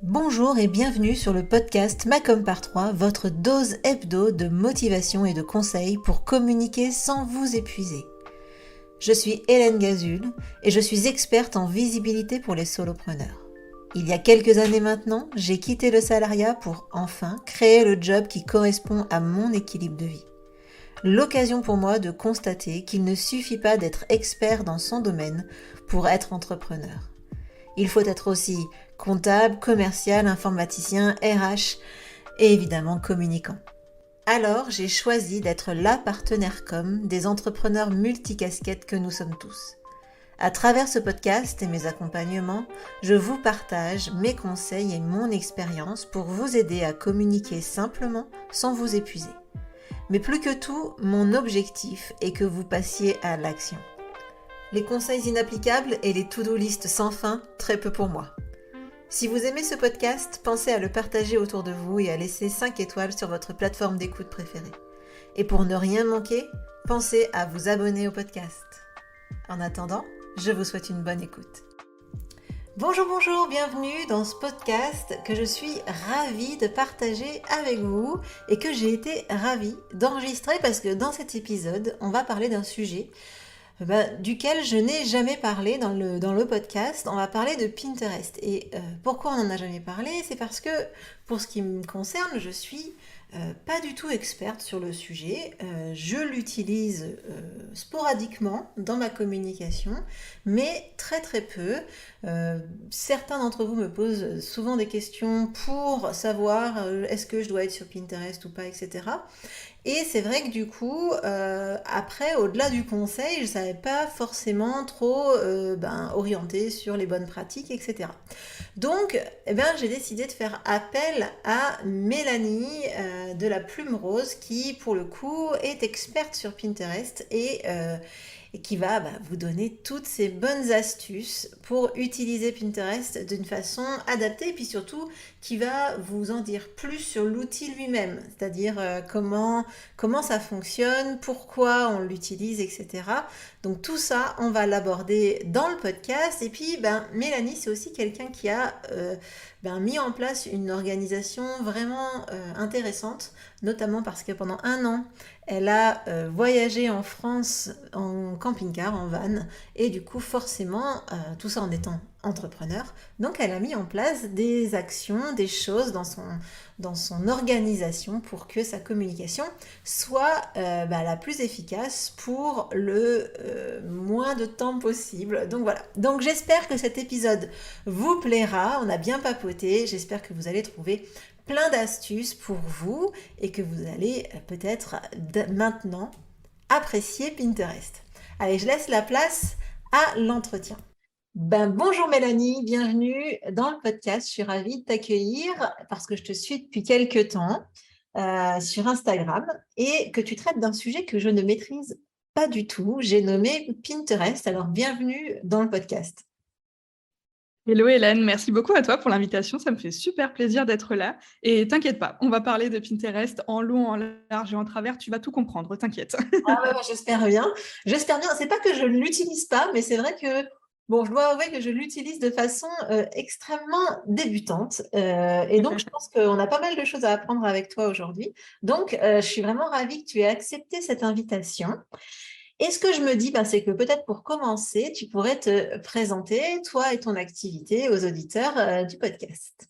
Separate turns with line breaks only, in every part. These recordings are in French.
Bonjour et bienvenue sur le podcast Macom par 3, votre dose hebdo de motivation et de conseils pour communiquer sans vous épuiser. Je suis Hélène Gazul et je suis experte en visibilité pour les solopreneurs. Il y a quelques années maintenant, j'ai quitté le salariat pour enfin créer le job qui correspond à mon équilibre de vie. L'occasion pour moi de constater qu'il ne suffit pas d'être expert dans son domaine pour être entrepreneur. Il faut être aussi comptable, commercial, informaticien, RH et évidemment communicant. Alors, j'ai choisi d'être la partenaire com des entrepreneurs multicasquettes que nous sommes tous. À travers ce podcast et mes accompagnements, je vous partage mes conseils et mon expérience pour vous aider à communiquer simplement sans vous épuiser. Mais plus que tout, mon objectif est que vous passiez à l'action. Les conseils inapplicables et les to-do list sans fin, très peu pour moi. Si vous aimez ce podcast, pensez à le partager autour de vous et à laisser 5 étoiles sur votre plateforme d'écoute préférée. Et pour ne rien manquer, pensez à vous abonner au podcast. En attendant, je vous souhaite une bonne écoute. Bonjour, bienvenue dans ce podcast que je suis ravie de partager avec vous et que j'ai été ravie d'enregistrer parce que dans cet épisode, on va parler d'un sujet duquel je n'ai jamais parlé dans le podcast. On va parler de Pinterest. Et pourquoi on n'en a jamais parlé? C'est parce que, pour ce qui me concerne, je suis pas du tout experte sur le sujet. Je l'utilise sporadiquement dans ma communication, mais très très peu. Certains d'entre vous me posent souvent des questions pour savoir est-ce que je dois être sur Pinterest ou pas, etc. Et c'est vrai que du coup, après, au-delà du conseil, je ne savais pas forcément trop orienter sur les bonnes pratiques, etc. Donc, j'ai décidé de faire appel à Mélanie de la Plume Rose qui, pour le coup, est experte sur Pinterest et qui va vous donner toutes ces bonnes astuces pour utiliser Pinterest d'une façon adaptée et puis surtout qui va vous en dire plus sur l'outil lui-même, c'est-à-dire comment ça fonctionne, pourquoi on l'utilise, etc. Donc tout ça, on va l'aborder dans le podcast. Et puis, Mélanie, c'est aussi quelqu'un qui a mis en place une organisation vraiment intéressante, notamment parce que pendant 1 an, elle a voyagé en France en camping-car, en van, et du coup, forcément, tout ça en étant entrepreneur. Donc, elle a mis en place des actions, des choses dans son organisation pour que sa communication soit la plus efficace pour le moins de temps possible. Donc voilà. Donc j'espère que cet épisode vous plaira. On a bien papoté. J'espère que vous allez trouver plein d'astuces pour vous et que vous allez peut-être maintenant apprécier Pinterest. Allez, je laisse la place à l'entretien. Bonjour Mélanie, bienvenue dans le podcast. Je suis ravie de t'accueillir parce que je te suis depuis quelques temps sur Instagram et que tu traites d'un sujet que je ne maîtrise pas du tout. J'ai nommé Pinterest. Alors, bienvenue dans le podcast.
Hello Hélène, merci beaucoup à toi pour l'invitation, ça me fait super plaisir d'être là. Et t'inquiète pas, on va parler de Pinterest en long, en large et en travers, tu vas tout comprendre, t'inquiète.
Ah ouais, j'espère bien. J'espère bien. C'est pas que je ne l'utilise pas, mais c'est vrai que je dois avouer que je l'utilise de façon extrêmement débutante. Et donc, je pense qu'on a pas mal de choses à apprendre avec toi aujourd'hui. Donc, je suis vraiment ravie que tu aies accepté cette invitation. Et ce que je me dis, c'est que peut-être pour commencer, tu pourrais te présenter, toi et ton activité, aux auditeurs du podcast.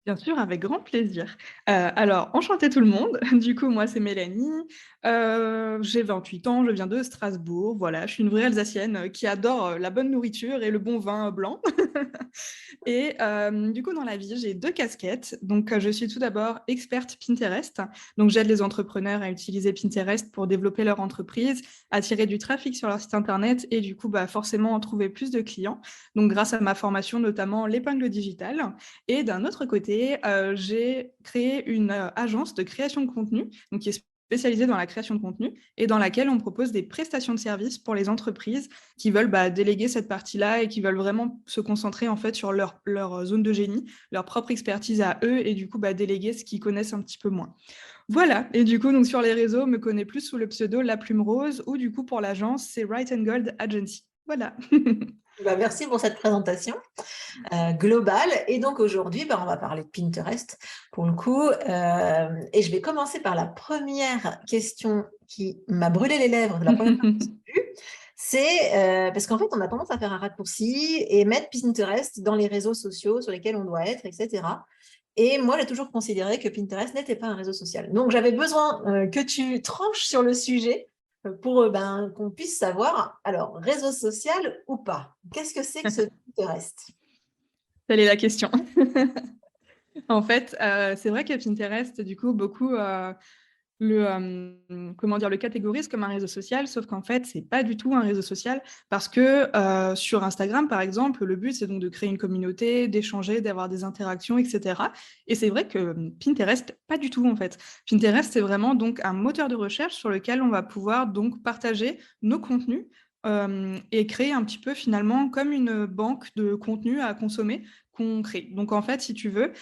Bien sûr, avec grand plaisir. Alors, enchantée tout le monde. Du coup, moi, c'est Mélanie. J'ai 28 ans, je viens de Strasbourg. Voilà, je suis une vraie Alsacienne qui adore la bonne nourriture et le bon vin blanc. Et du coup, dans la vie, j'ai 2 casquettes. Donc, je suis tout d'abord experte Pinterest. Donc, j'aide les entrepreneurs à utiliser Pinterest pour développer leur entreprise, attirer du trafic sur leur site internet et du coup, forcément, en trouver plus de clients. Donc, grâce à ma formation, notamment l'épingle digitale. Et d'un autre côté, j'ai créé une agence de création de contenu, donc qui est spécialisée dans la création de contenu et dans laquelle on propose des prestations de services pour les entreprises qui veulent déléguer cette partie-là et qui veulent vraiment se concentrer en fait sur leur zone de génie, leur propre expertise à eux et du coup déléguer ce qu'ils connaissent un petit peu moins. Voilà, et du coup donc sur les réseaux, on me connaît plus sous le pseudo La Plume Rose ou du coup pour l'agence, c'est Right and Gold Agency. Voilà.
Bah, merci pour cette présentation globale. Et donc aujourd'hui, bah, on va parler de Pinterest pour le coup. Et je vais commencer par la première question qui m'a brûlé les lèvres, la première fois que j'ai vue. C'est parce qu'en fait, on a tendance à faire un raccourci et mettre Pinterest dans les réseaux sociaux sur lesquels on doit être, etc. Et moi, j'ai toujours considéré que Pinterest n'était pas un réseau social. Donc, j'avais besoin que tu tranches sur le sujet pour ben, qu'on puisse savoir, alors, réseau social ou pas? Qu'est-ce que c'est que ce Pinterest?
Telle est la question. En fait, c'est vrai que Pinterest, du coup, beaucoup, comment dire? Le catégorisent comme un réseau social, sauf qu'en fait, c'est pas du tout un réseau social parce que, sur Instagram, par exemple, le but, c'est donc de créer une communauté, d'échanger, d'avoir des interactions et cetera et c'est vrai que, Pinterest, pas du tout, en fait. Pinterest, c'est vraiment donc un moteur de recherche sur lequel on va pouvoir donc partager nos contenus, et créer un petit peu, finalement, comme une banque de contenus à consommer qu'on crée. Donc en fait, si tu veux,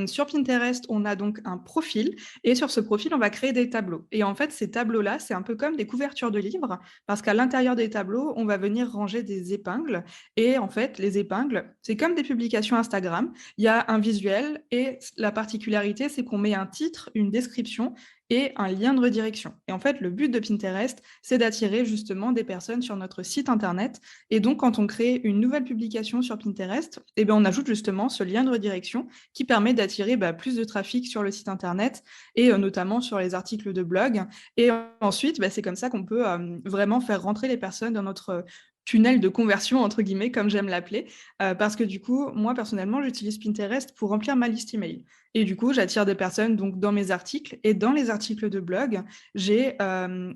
sur Pinterest, on a donc un profil et sur ce profil, on va créer des tableaux. Et en fait, ces tableaux-là, c'est un peu comme des couvertures de livres, parce qu'à l'intérieur des tableaux, on va venir ranger des épingles. Et en fait, les épingles, c'est comme des publications Instagram. Il y a un visuel et la particularité, c'est qu'on met un titre, une description et un lien de redirection. Et en fait, le but de Pinterest, c'est d'attirer justement des personnes sur notre site internet. Et donc, quand on crée une nouvelle publication sur Pinterest, eh bien, on ajoute justement ce lien de redirection qui permet d'attirer plus de trafic sur le site internet et notamment sur les articles de blog. Et ensuite, c'est comme ça qu'on peut vraiment faire rentrer les personnes dans notre tunnel de conversion, entre guillemets, comme j'aime l'appeler, parce que du coup, moi, personnellement, j'utilise Pinterest pour remplir ma liste email. Et du coup, j'attire des personnes donc dans mes articles. Et dans les articles de blog, j'ai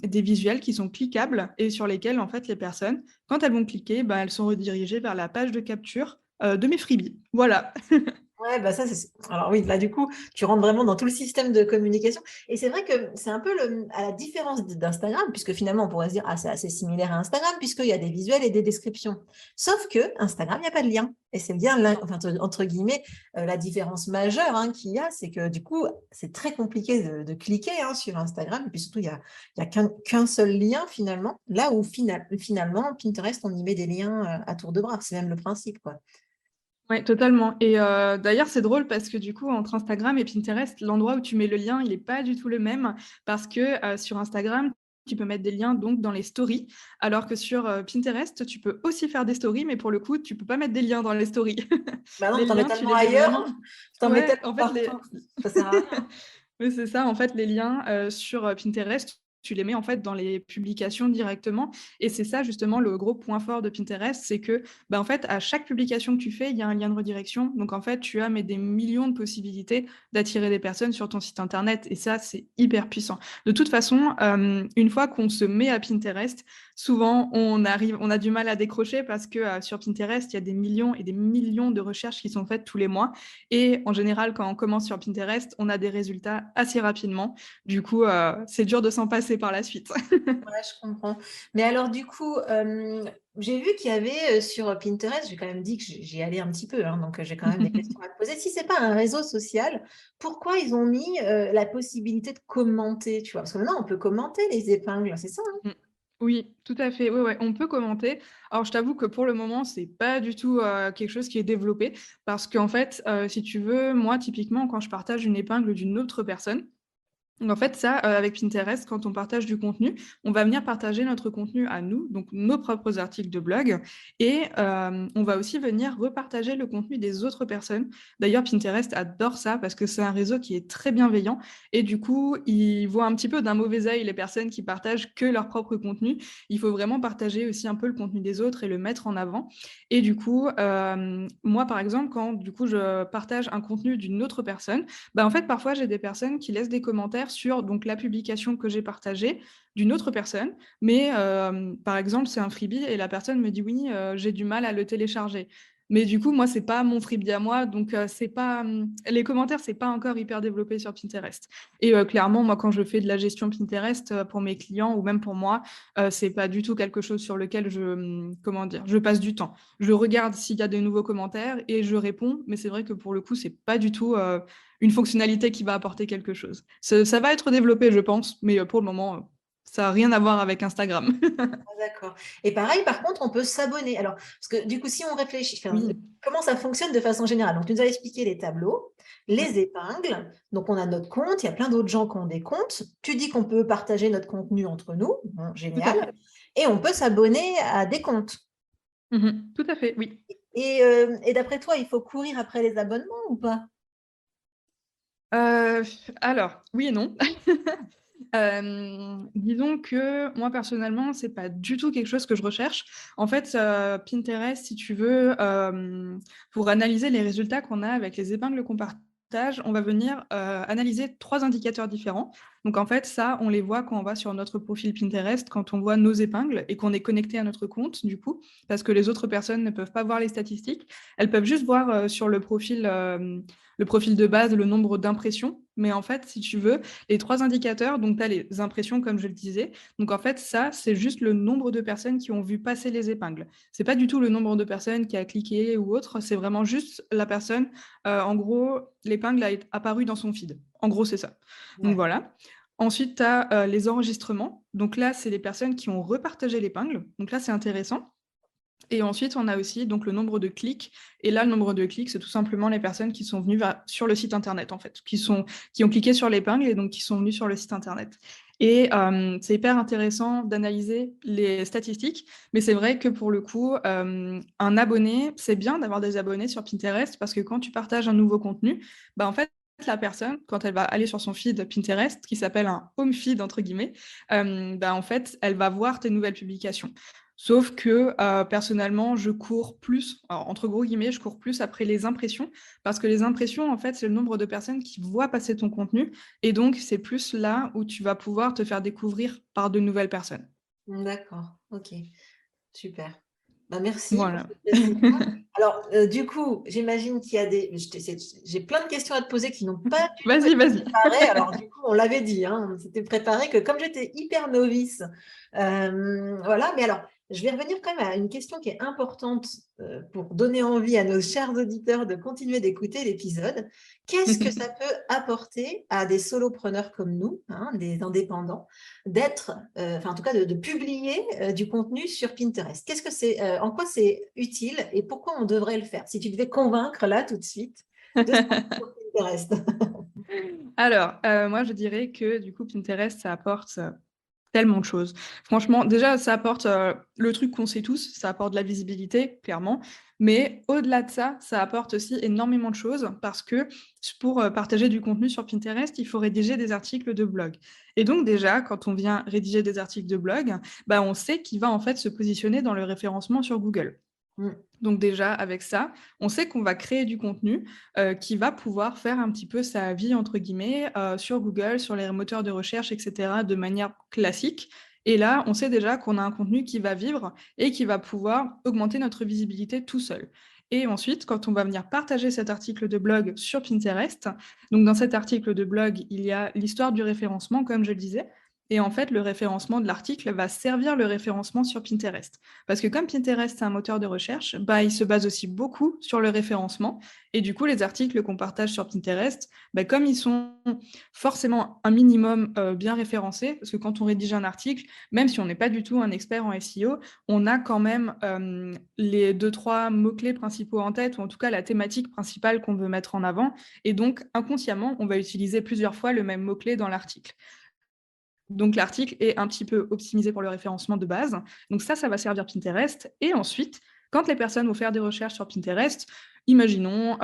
des visuels qui sont cliquables et sur lesquels, en fait, les personnes, quand elles vont cliquer, elles sont redirigées vers la page de capture de mes freebies. Voilà.
Ouais, bah ça, c'est... Alors oui, là, du coup, tu rentres vraiment dans tout le système de communication. Et c'est vrai que c'est un peu à la différence d'Instagram, puisque finalement, on pourrait se dire, ah, c'est assez similaire à Instagram, puisqu'il y a des visuels et des descriptions. Sauf que Instagram, il n'y a pas de lien. Et c'est bien, enfin, entre guillemets, la différence majeure qu'il y a, c'est que du coup, c'est très compliqué de cliquer sur Instagram. Et puis surtout, il y a qu'un seul lien finalement. Là où finalement, Pinterest, on y met des liens à tour de bras. C'est même le principe, quoi.
Ouais, totalement et d'ailleurs, c'est drôle parce que du coup, entre Instagram et Pinterest, l'endroit où tu mets le lien, il est pas du tout le même parce que, sur Instagram, tu peux mettre des liens donc dans les stories, alors que sur, Pinterest, tu peux aussi faire des stories, mais pour le coup, tu peux pas mettre des liens dans les stories.
Bah non,
Les
t'en mets
liens, tu
tellement
les mets
ailleurs,
vraiment
t'en mets
ouais,
tellement
en fait, les
partout, ça sert à rien.
oui, c'est ça, en fait, les liens, sur, Pinterest, tu les mets, en fait, dans les publications directement et c'est ça, justement, le gros point fort de Pinterest, c'est que, en fait, à chaque publication que tu fais, il y a un lien de redirection. Donc, en fait, tu as mais des millions de possibilités d'attirer des personnes sur ton site internet et ça, c'est hyper puissant. De toute façon, une fois qu'on se met à Pinterest, souvent, on a du mal à décrocher parce que, sur Pinterest, il y a des millions et des millions de recherches qui sont faites tous les mois et en général, quand on commence sur Pinterest, on a des résultats assez rapidement. Du coup, c'est dur de s'en passer par la suite.
Ouais, je comprends. Mais alors, du coup, j'ai vu qu'il y avait sur Pinterest, j'ai quand même dit que j'y allais un petit peu, donc j'ai quand même des questions à te poser. Si c'est pas un réseau social, pourquoi ils ont mis la possibilité de commenter, tu vois? Parce que maintenant, on peut commenter les épingles, c'est ça, hein?
Mmh. Oui, tout à fait. Ouais, ouais, on peut commenter. Alors, je t'avoue que pour le moment, c'est pas du tout, quelque chose qui est développé parce qu'en fait, si tu veux, moi, typiquement, quand je partage une épingle d'une autre personne, donc en fait, ça, avec Pinterest, quand on partage du contenu, on va venir partager notre contenu à nous, donc nos propres articles de blog et on va aussi venir repartager le contenu des autres personnes. D'ailleurs, Pinterest adore ça parce que c'est un réseau qui est très bienveillant et du coup, ils voient un petit peu d'un mauvais œil les personnes qui partagent que leur propre contenu. Il faut vraiment partager aussi un peu le contenu des autres et le mettre en avant et du coup, moi, par exemple, quand du coup, je partage un contenu d'une autre personne, en fait, parfois, j'ai des personnes qui laissent des commentaires sur donc la publication que j'ai partagée d'une autre personne, mais par exemple, c'est un freebie et la personne me dit: «Oui, j'ai du mal à le télécharger». Mais du coup, moi, c'est pas mon freebie à moi, donc c'est pas, les commentaires, c'est pas encore hyper développé sur Pinterest et clairement, moi, quand je fais de la gestion Pinterest, pour mes clients ou même pour moi, c'est pas du tout quelque chose sur lequel je, comment dire? Je passe du temps. Je regarde s'il y a des nouveaux commentaires et je réponds, mais c'est vrai que pour le coup, c'est pas du tout, une fonctionnalité qui va apporter quelque chose. Ça va être développé, je pense, mais pour le moment, Ça n'a rien à voir avec Instagram.
Ah, d'accord. Et pareil, par contre, on peut s'abonner. Alors, parce que du coup, si on réfléchit, enfin,
Oui.
comment ça fonctionne de façon générale? Donc, tu nous as expliqué les tableaux, les épingles. Donc, on a notre compte. Il y a plein d'autres gens qui ont des comptes. Tu dis qu'on peut partager notre contenu entre nous. Bon,
Tout à
génial.
fait.
Et on peut s'abonner à des comptes.
Tout à fait, oui.
Et d'après toi, il faut courir après les abonnements ou pas?
Heu, alors, oui et non. Disons que moi, personnellement, c'est pas du tout quelque chose que je recherche. En fait, Pinterest, si tu veux, pour analyser les résultats qu'on a avec les épingles qu'on partage, on va venir, analyser 3 indicateurs différents. Donc en fait, ça, on les voit quand on va sur notre profil Pinterest, quand on voit nos épingles et qu'on est connecté à notre compte, du coup, parce que les autres personnes ne peuvent pas voir les statistiques. Elles peuvent juste voir, sur le profil de base, le nombre d'impressions. Mais en fait, si tu veux, les 3 indicateurs, donc tu as les impressions, comme je le disais. Donc en fait, ça, c'est juste le nombre de personnes qui ont vu passer les épingles. C'est pas du tout le nombre de personnes qui a cliqué ou autre, c'est vraiment juste la personne, en gros, l'épingle a apparu dans son feed. En gros, c'est ça. Donc
Ouais.
voilà. Ensuite, tu as les enregistrements. Donc là, c'est les personnes qui ont repartagé l'épingle. Donc là, c'est intéressant. Et ensuite, on a aussi donc le nombre de clics. Et là, le nombre de clics, c'est tout simplement les personnes qui sont venues sur le site internet, en fait, qui ont cliqué sur l'épingle et donc qui sont venues sur le site internet. Et c'est hyper intéressant d'analyser les statistiques, mais c'est vrai que pour le coup, un abonné, c'est bien d'avoir des abonnés sur Pinterest parce que quand tu partages un nouveau contenu, bah en fait, la personne, quand elle va aller sur son feed Pinterest, qui s'appelle un home feed entre guillemets, bah en fait, elle va voir tes nouvelles publications. Sauf que, personnellement, je cours plus, alors entre gros guillemets, je cours plus après les impressions parce que les impressions, en fait, c'est le nombre de personnes qui voient passer ton contenu et donc c'est plus là où tu vas pouvoir te faire découvrir par de nouvelles personnes.
D'accord. OK. Super. Bah, merci pour
Voilà.
ces précisions. Alors, du coup, j'imagine qu'il y a des j'ai plein de questions à te poser qui n'ont pas du tout
Vas-y,
été
vas-y.
préparées. Alors du coup, on l'avait dit, hein, on s'était préparé que comme j'étais hyper novice, voilà. Mais alors, je vais revenir quand même à une question qui est importante, pour donner envie à nos chers auditeurs de continuer d'écouter l'épisode. Qu'est-ce que ça peut apporter à des solopreneurs comme nous, hein, des indépendants, d'être, enfin en tout cas de publier, du contenu sur Pinterest? Qu'est-ce que c'est, en quoi c'est utile et pourquoi on devrait le faire? Si tu devais convaincre là tout de suite de se lancer sur Pinterest.
Alors, moi, je dirais que du coup, Pinterest, ça apporte, tellement de choses. Franchement, déjà, ça apporte, le truc qu'on sait tous, ça apporte de la visibilité, clairement. Mais au-delà de ça, ça apporte aussi énormément de choses parce que pour, partager du contenu sur Pinterest, il faut rédiger des articles de blog. Et donc déjà, quand on vient rédiger des articles de blog, bah, on sait qu'il va en fait se positionner dans le référencement sur Google.
Mmh.
Donc déjà, avec ça, on sait qu'on va créer du contenu, qui va pouvoir faire un petit peu sa vie entre guillemets, sur Google, sur les moteurs de recherche et cetera, de manière classique. Et là, on sait déjà qu'on a un contenu qui va vivre et qui va pouvoir augmenter notre visibilité tout seul. Et ensuite, quand on va venir partager cet article de blog sur Pinterest, donc dans cet article de blog, il y a l'histoire du référencement, comme je le disais. Et en fait, le référencement de l'article va servir le référencement sur Pinterest. Parce que comme Pinterest, c'est un moteur de recherche, bah, il se base aussi beaucoup sur le référencement. Et du coup, les articles qu'on partage sur Pinterest, bah, comme ils sont forcément un minimum bien référencés, parce que quand on rédige un article, même si on n'est pas du tout un expert en SEO, on a quand même les 2-3 mots-clés principaux en tête, ou en tout cas la thématique principale qu'on veut mettre en avant. Et donc, inconsciemment, on va utiliser plusieurs fois le même mot-clé dans l'article. Donc l'article est un petit peu optimisé pour le référencement de base. Donc ça va servir Pinterest. Et ensuite, quand les personnes vont faire des recherches sur Pinterest, imaginons,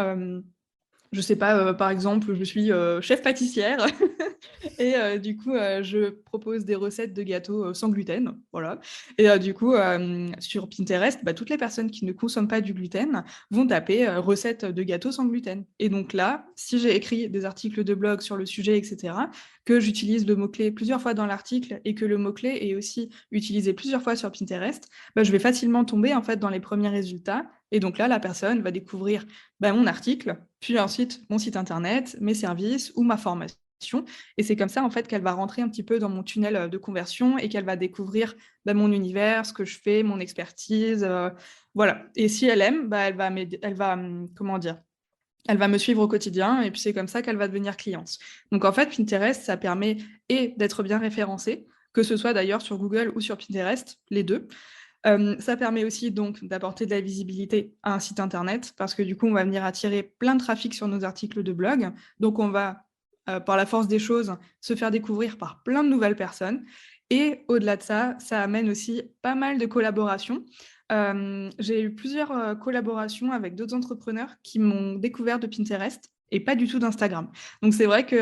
je sais pas, par exemple, je suis, chef pâtissière et du coup, je propose des recettes de gâteaux, sans gluten, voilà. Et du coup, sur Pinterest, bah, toutes les personnes qui ne consomment pas du gluten vont taper, «recettes de gâteaux sans gluten» et donc là, si j'ai écrit des articles de blog sur le sujet et cetera, que j'utilise le mot-clé plusieurs fois dans l'article et que le mot-clé est aussi utilisé plusieurs fois sur Pinterest, bah, je vais facilement tomber, en fait, dans les premiers résultats et donc là, la personne va découvrir, bah, mon article, puis ensuite mon site internet, mes services ou ma formation et c'est comme ça, en fait, qu'elle va rentrer un petit peu dans mon tunnel, de conversion et qu'elle va découvrir, bah, mon univers, ce que je fais, mon expertise, voilà et si elle aime, bah, elle va, comment dire? Elle va me suivre au quotidien et puis c'est comme ça qu'elle va devenir cliente. Donc en fait, Pinterest, ça permet et d'être bien référencé, que ce soit d'ailleurs sur Google ou sur Pinterest, les deux. Ça permet aussi donc d'apporter de la visibilité à un site internet parce que du coup, on va venir attirer plein de trafic sur nos articles de blog. Donc, on va, par la force des choses, se faire découvrir par plein de nouvelles personnes. Et au-delà de ça, ça amène aussi pas mal de collaborations. J'ai eu plusieurs collaborations avec d'autres entrepreneurs qui m'ont découvert de Pinterest et pas du tout d'Instagram. Donc c'est vrai que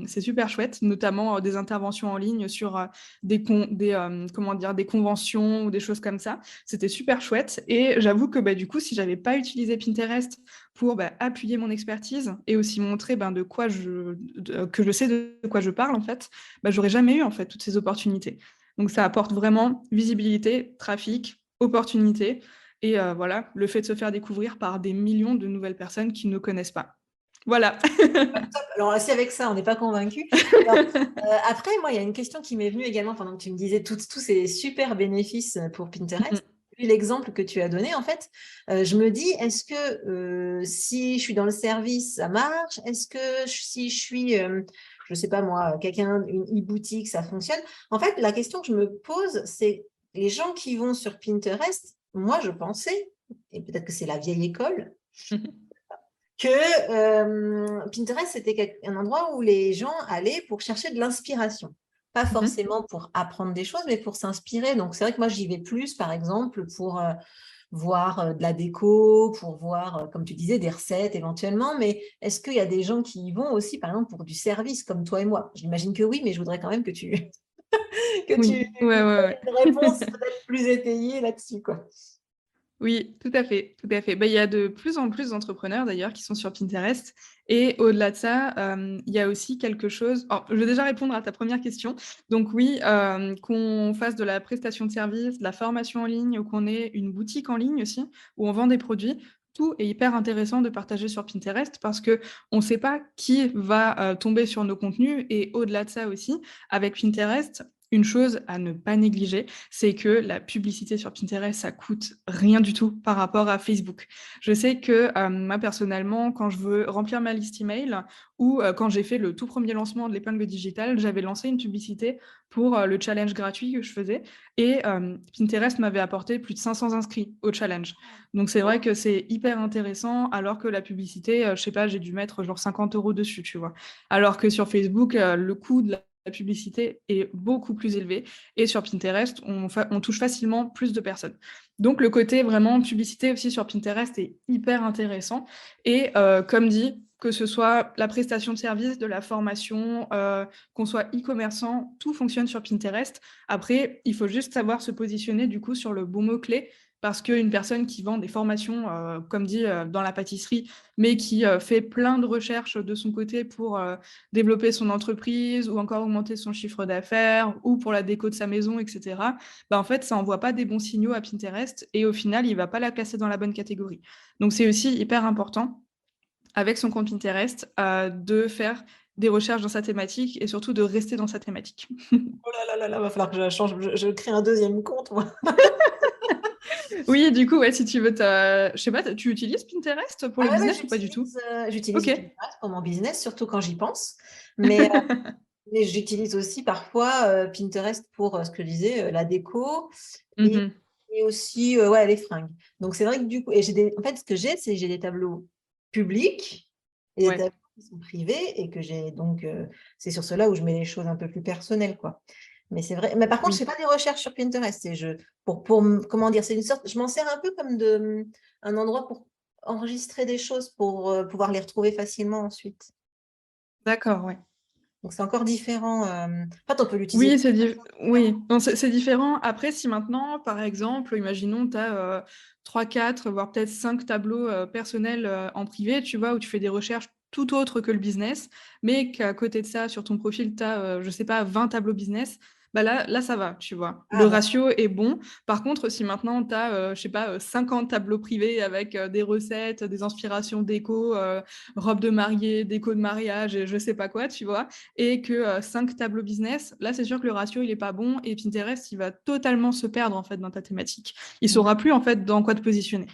c'est super chouette, notamment des interventions en ligne sur comment dire, des conventions ou des choses comme ça. C'était super chouette. Et j'avoue que du coup, si j'avais pas utilisé Pinterest pour appuyer mon expertise et aussi montrer que je sais de quoi je parle, en fait, j'aurais jamais eu en fait toutes ces opportunités. Donc ça apporte vraiment visibilité, trafic, opportunité et voilà, le fait de se faire découvrir par des millions de nouvelles personnes qui ne connaissent pas. Voilà.
Alors, si avec ça, on n'est pas convaincu. Après, moi, il y a une question qui m'est venue également pendant que tu me disais tous ces super bénéfices pour Pinterest. Vu l'exemple que tu as donné, en fait, je me dis, est-ce que si je suis dans le service, ça marche? Est-ce que si je suis, je ne sais pas moi, une e-boutique, ça fonctionne? En fait, la question que je me pose, c'est les gens qui vont sur Pinterest, moi, je pensais, et peut-être que c'est la vieille école, que Pinterest, c'était un endroit où les gens allaient pour chercher de l'inspiration. Pas forcément pour apprendre des choses, mais pour s'inspirer. Donc, c'est vrai que moi, j'y vais plus, par exemple, pour voir de la déco, pour voir, comme tu disais, des recettes éventuellement. Mais est-ce qu'il y a des gens qui y vont aussi, par exemple, pour du service, comme toi et moi? J'imagine que oui, mais je voudrais quand même que tu que tu
Oui, ouais, ouais, ouais.
aies une réponse peut-être plus étayée là-dessus, quoi.
Oui, tout à fait, tout à fait. Il y a de plus en plus d'entrepreneurs d'ailleurs qui sont sur Pinterest et au-delà de ça, il y a aussi quelque chose je vais déjà répondre à ta première question. Donc oui, qu'on fasse de la prestation de service, de la formation en ligne ou qu'on ait une boutique en ligne aussi où on vend des produits, tout est hyper intéressant de partager sur Pinterest parce qu'on ne sait pas qui va, tomber sur nos contenus et au-delà de ça aussi, avec Pinterest, une chose à ne pas négliger, c'est que la publicité sur Pinterest, ça coûte rien du tout par rapport à Facebook. Je sais que, moi personnellement, quand je veux remplir ma liste email ou, quand j'ai fait le tout premier lancement de l'épingle digitale, j'avais lancé une publicité pour, le challenge gratuit que je faisais et Pinterest m'avait apporté plus de 500 inscrits au challenge. Donc c'est vrai que c'est hyper intéressant alors que la publicité, je sais pas, j'ai dû mettre genre 50 € dessus, tu vois? Alors que sur Facebook, le coût de la publicité est beaucoup plus élevé et sur Pinterest, on touche facilement plus de personnes. Donc le côté vraiment publicité aussi sur Pinterest est hyper intéressant et comme dit, que ce soit la prestation de service, de la formation, qu'on soit e-commerçant, tout fonctionne sur Pinterest. Après, il faut juste savoir se positionner du coup sur le bon mot-clé parce qu'une personne qui vend des formations, comme dit, dans la pâtisserie, mais qui, fait plein de recherches de son côté pour, développer son entreprise ou encore augmenter son chiffre d'affaires ou pour la déco de sa maison et cetera, en fait, ça envoie pas des bons signaux à Pinterest et au final, il va pas la classer dans la bonne catégorie. Donc c'est aussi hyper important, avec son compte Pinterest, de faire des recherches dans sa thématique et surtout de rester dans sa thématique.
Oh là là là là, va falloir que je change, je crée un deuxième compte, moi.
Oui, du coup, ouais, si tu veux je sais pas, tu utilises Pinterest pour le
Ah ouais,
business ou pas du tout?
j'utilise
OK.
Pinterest pour mon business, surtout quand j'y pense. Mais, mais j'utilise aussi parfois Pinterest pour ce que je disais, la déco et,
Mmh.
et aussi ouais, les fringues. Donc c'est vrai que du coup, en fait, ce que j'ai, c'est que j'ai des tableaux publics et des
Ouais.
tableaux qui sont privés et que j'ai donc, c'est sur cela où je mets les choses un peu plus personnelles, quoi. Mais c'est vrai. Mais par contre, je
Oui.
fais pas des recherches sur Pinterest. Comment dire, c'est une sorte, je m'en sers un peu comme un endroit pour enregistrer des choses pour pouvoir les retrouver facilement ensuite.
D'accord, ouais.
Donc c'est encore différent. En fait, on peut l'utiliser de
Oui,
plein de façons
oui,
différentes.
non, c'est différent. Après, si maintenant, par exemple, imaginons, tu as 3-4, voire peut-être 5 tableaux, personnels, en privé, tu vois? Où tu fais des recherches tout autres que le business, mais qu'à côté de ça, sur ton profil, tu as, je sais pas, 20 tableaux business, là, ça va, tu vois? Le
Ah bah,
ratio est bon. Par contre, si maintenant tu as, je sais pas, 50 tableaux privés avec, des recettes, des inspirations déco, robe de mariée, déco de mariage et je sais pas quoi, tu vois? Et que 5 tableaux business, là, c'est sûr que le ratio, il est pas bon et Pinterest, il va totalement se perdre, en fait, dans ta thématique. Il saura plus, en fait, dans quoi te positionner.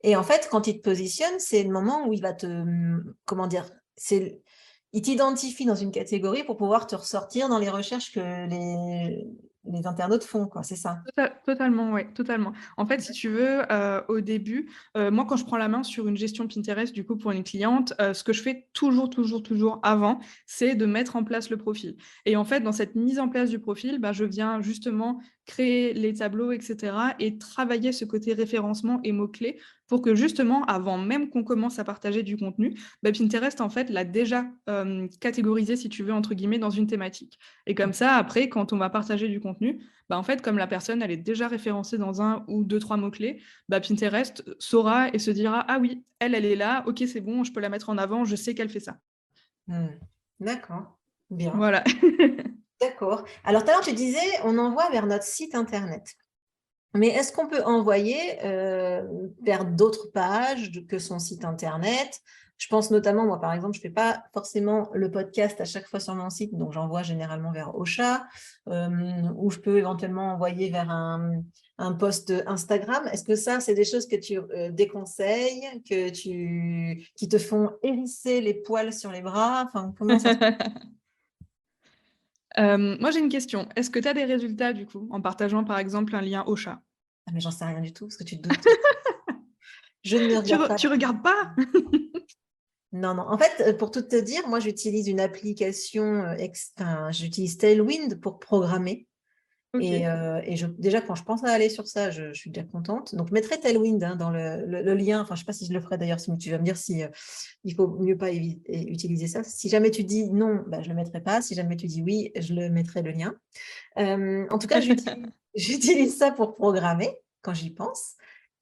et en fait, quand il te positionne, c'est le moment où il va comment dire, il t'identifie dans une catégorie pour pouvoir te ressortir dans les recherches que les internautes font, quoi, c'est ça?
Totalement, ouais, totalement. En fait, si tu veux, au début, moi, quand je prends la main sur une gestion Pinterest, du coup, pour une cliente, ce que je fais toujours, toujours, toujours avant, c'est de mettre en place le profil et en fait, dans cette mise en place du profil, bah, je viens justement créer les tableaux et cetera et travailler ce côté référencement et mots-clés pour que justement, avant même qu'on commence à partager du contenu, bah, Pinterest, en fait, l'a déjà, catégorisé, si tu veux, entre guillemets, dans une thématique et comme ça, après, quand on va partager du contenu, bah, en fait, comme la personne, elle est déjà référencée dans un ou deux, trois mots-clés, bah, Pinterest saura et se dira: «Ah oui, elle est là, OK, c'est bon, je peux la mettre en avant, je sais qu'elle fait ça».
Mmh. D'accord, bien,
Voilà.
d'accord. Alors tout à l'heure, tu disais, on envoie vers notre site internet. Mais est-ce qu'on peut envoyer, vers d'autres pages que son site internet? Je pense notamment, moi, par exemple, je fais pas forcément le podcast à chaque fois sur mon site, donc j'envoie généralement vers Ocha, ou je peux éventuellement envoyer vers un post Instagram. Est-ce que ça, c'est des choses que tu, déconseilles, qui te font hérisser les poils sur les bras? Enfin, comment ça se
Moi, j'ai une question. Est-ce que tu as des résultats, du coup, en partageant, par exemple, un lien Ocha?
ah mais j'en sais rien du tout, parce que tu te doutes. Je ne regarde pas.
Tu regardes pas?
Non, non. En fait, pour tout te dire, moi, j'utilise une application, enfin, j'utilise Tailwind pour programmer
OK.
et déjà, quand je pense à aller sur ça, je suis déjà contente. Donc, je mettrai Tailwind, hein, dans le lien. Enfin, je ne sais pas si je le ferai d'ailleurs, si tu vas me dire si, il faut mieux pas utiliser ça. Si jamais tu dis non, bah, je le mettrai pas. Si jamais tu dis oui, je le mettrai le lien. En tout cas, j'utilise ça pour programmer quand j'y pense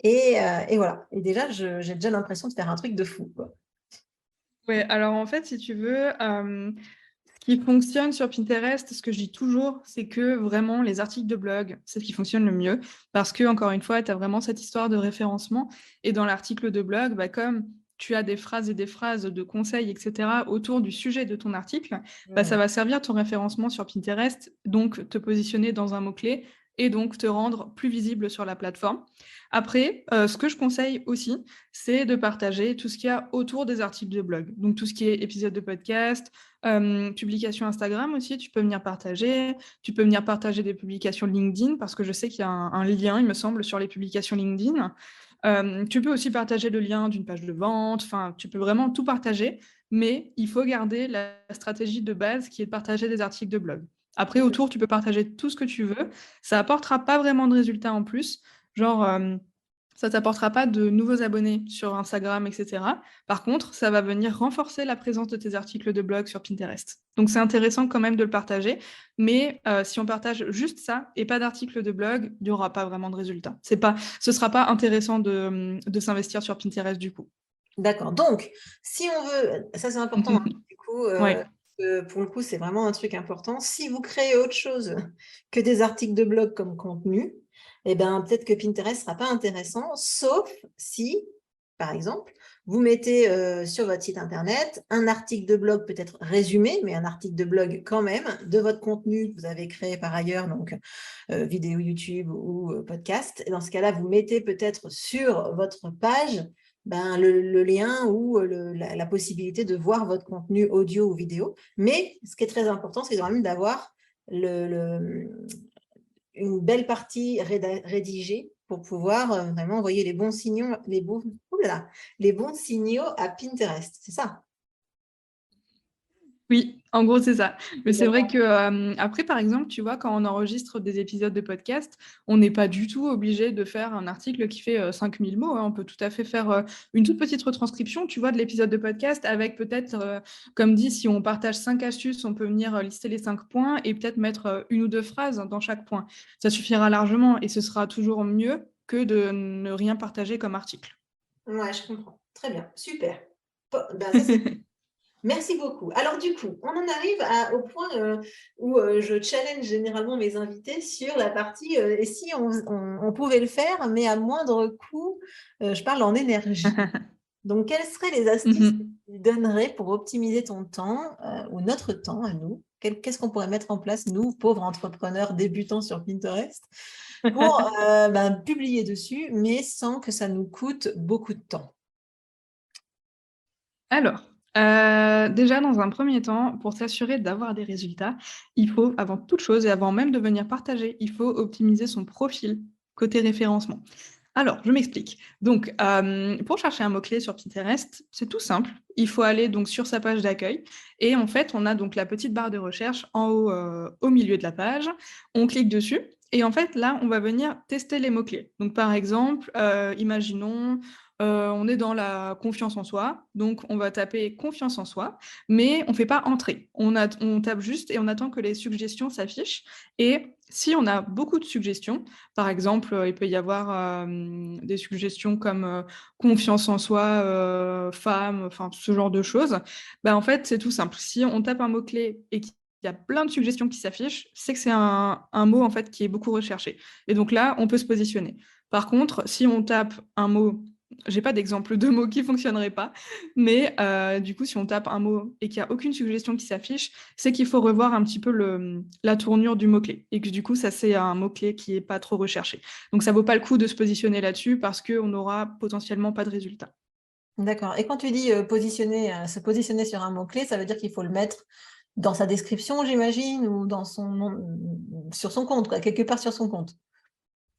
et voilà. Et déjà, j'ai déjà l'impression de faire un truc de fou, quoi.
Ouais, alors en fait, si tu veux, ce qui fonctionne sur Pinterest, ce que je dis toujours, c'est que vraiment les articles de blog, c'est ce qui fonctionne le mieux parce que encore une fois, tu as vraiment cette histoire de référencement et dans l'article de blog, bah, comme tu as des phrases et des phrases de conseils et cetera autour du sujet de ton article, bah, ça
Mmh.
va servir ton référencement sur Pinterest, donc te positionner dans un mot-clé et donc te rendre plus visible sur la plateforme. Après, ce que je conseille aussi, c'est de partager tout ce qu'il y a autour des articles de blog. Donc tout ce qui est épisode de podcast, publications Instagram aussi, tu peux venir partager. Tu peux venir partager des publications LinkedIn parce que je sais qu'il y a un lien, il me semble, sur les publications LinkedIn. Tu peux aussi partager le lien d'une page de vente, enfin, tu peux vraiment tout partager, mais il faut garder la stratégie de base qui est de partager des articles de blog. Après, autour, tu peux partager tout ce que tu veux. Ça apportera pas vraiment de résultats en plus. Genre, ça t'apportera pas de nouveaux abonnés sur Instagram et cetera. Par contre, ça va venir renforcer la présence de tes articles de blog sur Pinterest. Donc c'est intéressant quand même de le partager, mais si on partage juste ça et pas d'articles de blog, il y aura pas vraiment de résultats. Ce sera pas intéressant de s'investir sur Pinterest du coup.
D'accord. Donc, si on veut, ça c'est important, hein, du coup,
Ouais.
pour le coup, c'est vraiment un truc important. Si vous créez autre chose que des articles de blog comme contenu, eh ben, peut-être que Pinterest sera pas intéressant, sauf si, par exemple, vous mettez, sur votre site internet un article de blog peut-être résumé, mais un article de blog quand même, de votre contenu que vous avez créé par ailleurs, donc, vidéo YouTube ou, podcast. Et dans ce cas-là, vous mettez peut-être sur votre page ben, le lien ou la possibilité de voir votre contenu audio ou vidéo. Mais ce qui est très important, c'est quand même d'avoir une belle partie rédigée pour pouvoir vraiment envoyer les bons signaux, oulala, les bons signaux à Pinterest. C'est ça?
Oui, en gros, c'est ça. Mais c'est vrai
D'accord.
que, après, par exemple, tu vois, quand on enregistre des épisodes de podcast, on n'est pas du tout obligé de faire un article qui fait, 5 000 mots, hein. On peut tout à fait faire, une toute petite retranscription, tu vois, de l'épisode de podcast avec peut-être, comme dit, si on partage 5 astuces, on peut venir, lister les 5 points et peut-être mettre, 1 ou 2 phrases dans chaque point. Ça suffira largement et ce sera toujours mieux que de ne rien partager comme article.
Ouais, je comprends. Très bien, super. Ben, ça, c'est merci beaucoup. Alors du coup, on en arrive au point, où, je challenge généralement mes invités sur la partie, et si on pouvait le faire, mais à moindre coût, je parle en énergie. Donc quelles seraient les astuces que
Mmh.
tu donnerais pour optimiser ton temps, ou notre temps à nous? Qu'est-ce qu'on pourrait mettre en place, nous, pauvres entrepreneurs débutants sur Pinterest, pour, ben, publier dessus, mais sans que ça nous coûte beaucoup de temps?
Alors, Déjà, dans un premier temps, pour s'assurer d'avoir des résultats, il faut, avant toute chose et avant même de venir partager, il faut optimiser son profil côté référencement. Alors, je m'explique. Donc, pour chercher un mot-clé sur Pinterest, c'est tout simple. Il faut aller donc sur sa page d'accueil et en fait, on a donc la petite barre de recherche en haut, au milieu de la page. On clique dessus et en fait, là, on va venir tester les mots-clés. Donc, par exemple, imaginons, on est dans la confiance en soi, donc on va taper confiance en soi, mais on ne fait pas entrer. On tape juste et on attend que les suggestions s'affichent. Et si on a beaucoup de suggestions, par exemple, il peut y avoir des suggestions comme confiance en soi, femme, enfin ce genre de choses, ben, en fait, c'est tout simple. Si on tape un mot-clé et qu'il y a plein de suggestions qui s'affichent, c'est que c'est un mot en fait qui est beaucoup recherché. Et donc là, on peut se positionner. Par contre, si on tape un mot, j'ai pas d'exemple de mot qui fonctionnerait pas, mais du coup, si on tape un mot et qu'il n'y a aucune suggestion qui s'affiche, c'est qu'il faut revoir un petit peu la tournure du mot-clé et que du coup, ça, c'est un mot-clé qui est pas trop recherché. Donc, ça vaut pas le coup de se positionner là-dessus parce qu'on n'aura potentiellement pas de résultat.
D'accord. Et quand tu dis se positionner sur un mot-clé, ça veut dire qu'il faut le mettre dans sa description, j'imagine, ou dans son sur son compte, quoi, quelque part sur son compte.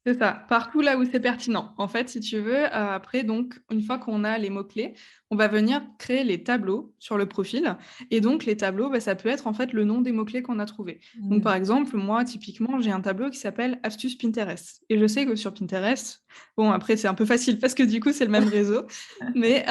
C'est ça, partout là où c'est pertinent. En fait, si tu veux, après donc, une fois qu'on a les mots-clés, on va venir créer les tableaux sur le profil et donc les tableaux, bah, ça peut être en fait le nom des mots-clés qu'on a trouvés. Donc
Mm.
par exemple, moi typiquement, j'ai un tableau qui s'appelle Astuces Pinterest et je sais que sur Pinterest, bon après c'est un peu facile parce que du coup, c'est le même réseau, mais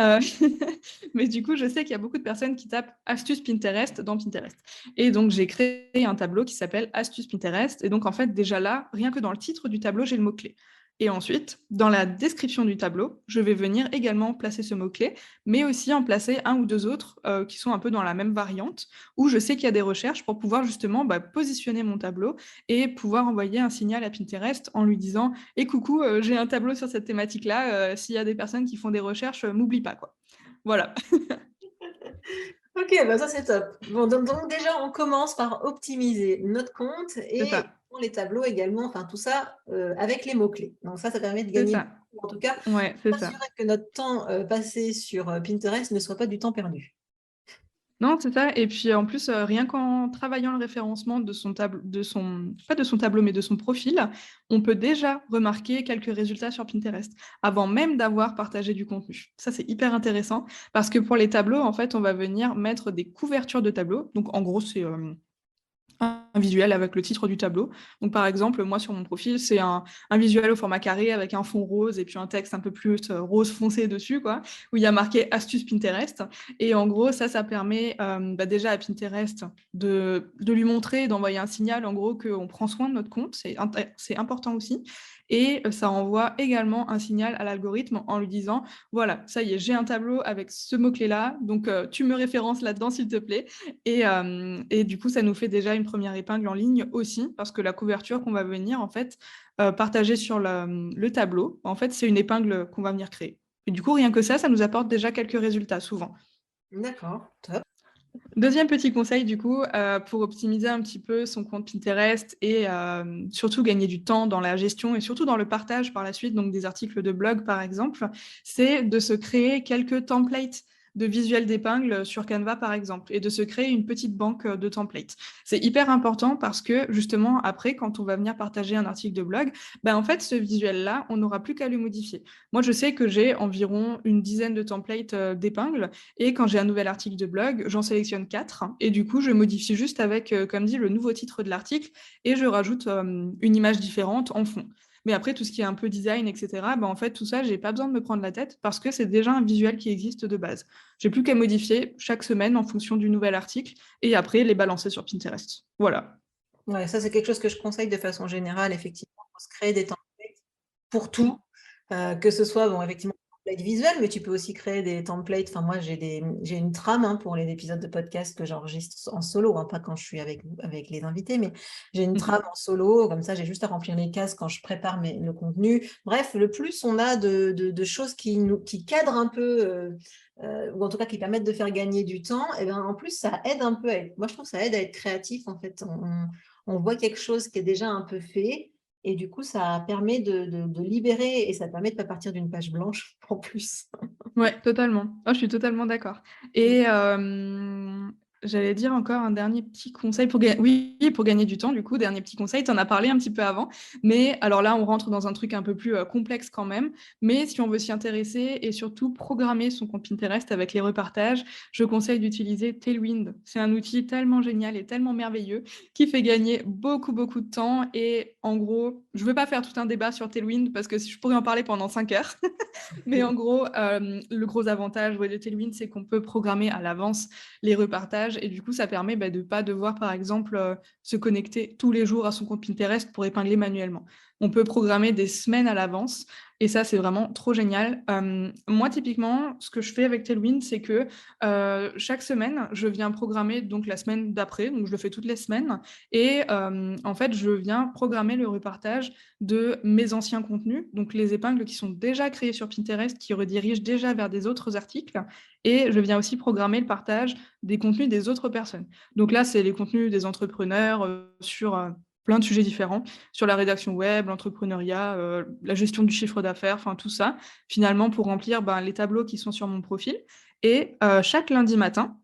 mais du coup, je sais qu'il y a beaucoup de personnes qui tapent Astuces Pinterest dans Pinterest. Et donc, j'ai créé un tableau qui s'appelle Astuces Pinterest. Et donc, en fait, déjà là, rien que dans le titre du tableau, j'ai le mot-clé. Et ensuite, dans la description du tableau, je vais venir également placer ce mot-clé, mais aussi en placer un ou deux autres qui sont un peu dans la même variante, où je sais qu'il y a des recherches pour pouvoir justement positionner mon tableau et pouvoir envoyer un signal à Pinterest en lui disant Et coucou, j'ai un tableau sur cette thématique-là, s'il y a des personnes qui font des recherches, m'oublie pas, quoi. Voilà.
Ok, bah ça c'est top. Bon, donc déjà, on commence par optimiser notre compte
C'est
et
ça.
les tableaux également, enfin tout ça avec les mots-clés. Donc ça permet de
C'est
gagner,
ça.
en tout cas,
Ouais, c'est ça.
s'assurer que notre temps passé sur Pinterest ne soit pas du temps perdu.
Non, c'est ça. Et puis en plus, rien qu'en travaillant le référencement pas de son tableau, mais de son profil, on peut déjà remarquer quelques résultats sur Pinterest avant même d'avoir partagé du contenu. Ça, c'est hyper intéressant parce que pour les tableaux, en fait, on va venir mettre des couvertures de tableaux. Donc en gros, c'est un visuel avec le titre du tableau. Donc, par exemple, moi, sur mon profil, c'est un visuel au format carré avec un fond rose et puis un texte un peu plus rose foncé dessus, quoi, où il y a marqué Astuce Pinterest. Et en gros, ça permet déjà à Pinterest de lui montrer, d'envoyer un signal, en gros, qu'on prend soin de notre compte. C'est important aussi. Et ça envoie également un signal à l'algorithme en lui disant, voilà, ça y est, j'ai un tableau avec ce mot-clé-là, donc tu me références là-dedans, s'il te plaît. Et du coup, ça nous fait déjà une première épingle en ligne aussi, parce que la couverture qu'on va venir en fait partager sur le tableau, en fait, c'est une épingle qu'on va venir créer. Et du coup, rien que ça nous apporte déjà quelques résultats souvent.
D'accord, top.
Deuxième petit conseil, du coup, pour optimiser un petit peu son compte Pinterest et surtout gagner du temps dans la gestion et surtout dans le partage par la suite, donc des articles de blog par exemple, c'est de se créer quelques templates de visuels d'épingles sur Canva par exemple et de se créer une petite banque de templates. C'est hyper important parce que justement après, quand on va venir partager un article de blog, en fait ce visuel-là, on n'aura plus qu'à le modifier. Moi, je sais que j'ai environ une dizaine de templates d'épingles et quand j'ai un nouvel article de blog, j'en sélectionne 4 et du coup, je modifie juste avec, comme dit, le nouveau titre de l'article et je rajoute une image différente en fond. Mais après, tout ce qui est un peu design, etc., en fait, tout ça, j'ai pas besoin de me prendre la tête parce que c'est déjà un visuel qui existe de base. J'ai plus qu'à modifier chaque semaine en fonction du nouvel article et après les balancer sur Pinterest. Voilà.
Ouais, ça c'est quelque chose que je conseille de façon générale, effectivement, pour se créer des templates pour tout, que ce soit, bon, effectivement, des templates visuels, mais tu peux aussi créer des templates. Enfin, moi, j'ai une trame pour les épisodes de podcast que j'enregistre en solo, pas quand je suis avec les invités, mais j'ai une trame en solo, comme ça, j'ai juste à remplir les cases quand je prépare le contenu. Bref, le plus on a de choses qui cadrent un peu, ou en tout cas qui permettent de faire gagner du temps, et bien, en plus, ça aide un peu moi, je trouve que ça aide à être créatif, en fait. On voit quelque chose qui est déjà un peu fait, et du coup, ça permet de libérer et ça permet de pas partir d'une page blanche en plus.
Ouais, totalement. Ah, je suis totalement d'accord
Mmh.
et j'allais dire encore un dernier petit conseil pour gagner du temps du coup, dernier petit conseil, tu en as parlé un petit peu avant, mais alors là, on rentre dans un truc un peu plus, complexe quand même, mais si on veut s'y intéresser et surtout programmer son compte Pinterest avec les repartages, je conseille d'utiliser Tailwind. C'est un outil tellement génial et tellement merveilleux qui fait gagner beaucoup, beaucoup de temps et en gros, je veux pas faire tout un débat sur Tailwind parce que je pourrais en parler pendant 5 heures. Mais en gros, le gros avantage, ouais, de Tailwind, c'est qu'on peut programmer à l'avance les repartages et du coup, ça permet, bah, de pas devoir, par exemple, se connecter tous les jours à son compte Pinterest pour épingler manuellement. On peut programmer des semaines à l'avance et ça, c'est vraiment trop génial. Moi, typiquement, ce que je fais avec Tailwind, c'est que, chaque semaine, je viens programmer donc la semaine d'après, donc je le fais toutes les semaines et en fait, je viens programmer le repartage de mes anciens contenus, donc les épingles qui sont déjà créées sur Pinterest, qui redirigent déjà vers des autres articles. Et je viens aussi programmer le partage des contenus des autres personnes. Donc là, c'est les contenus des entrepreneurs sur plein de sujets différents, sur la rédaction web, l'entrepreneuriat, la gestion du chiffre d'affaires, enfin tout ça, finalement pour remplir ben, les tableaux qui sont sur mon profil. Et chaque lundi matin,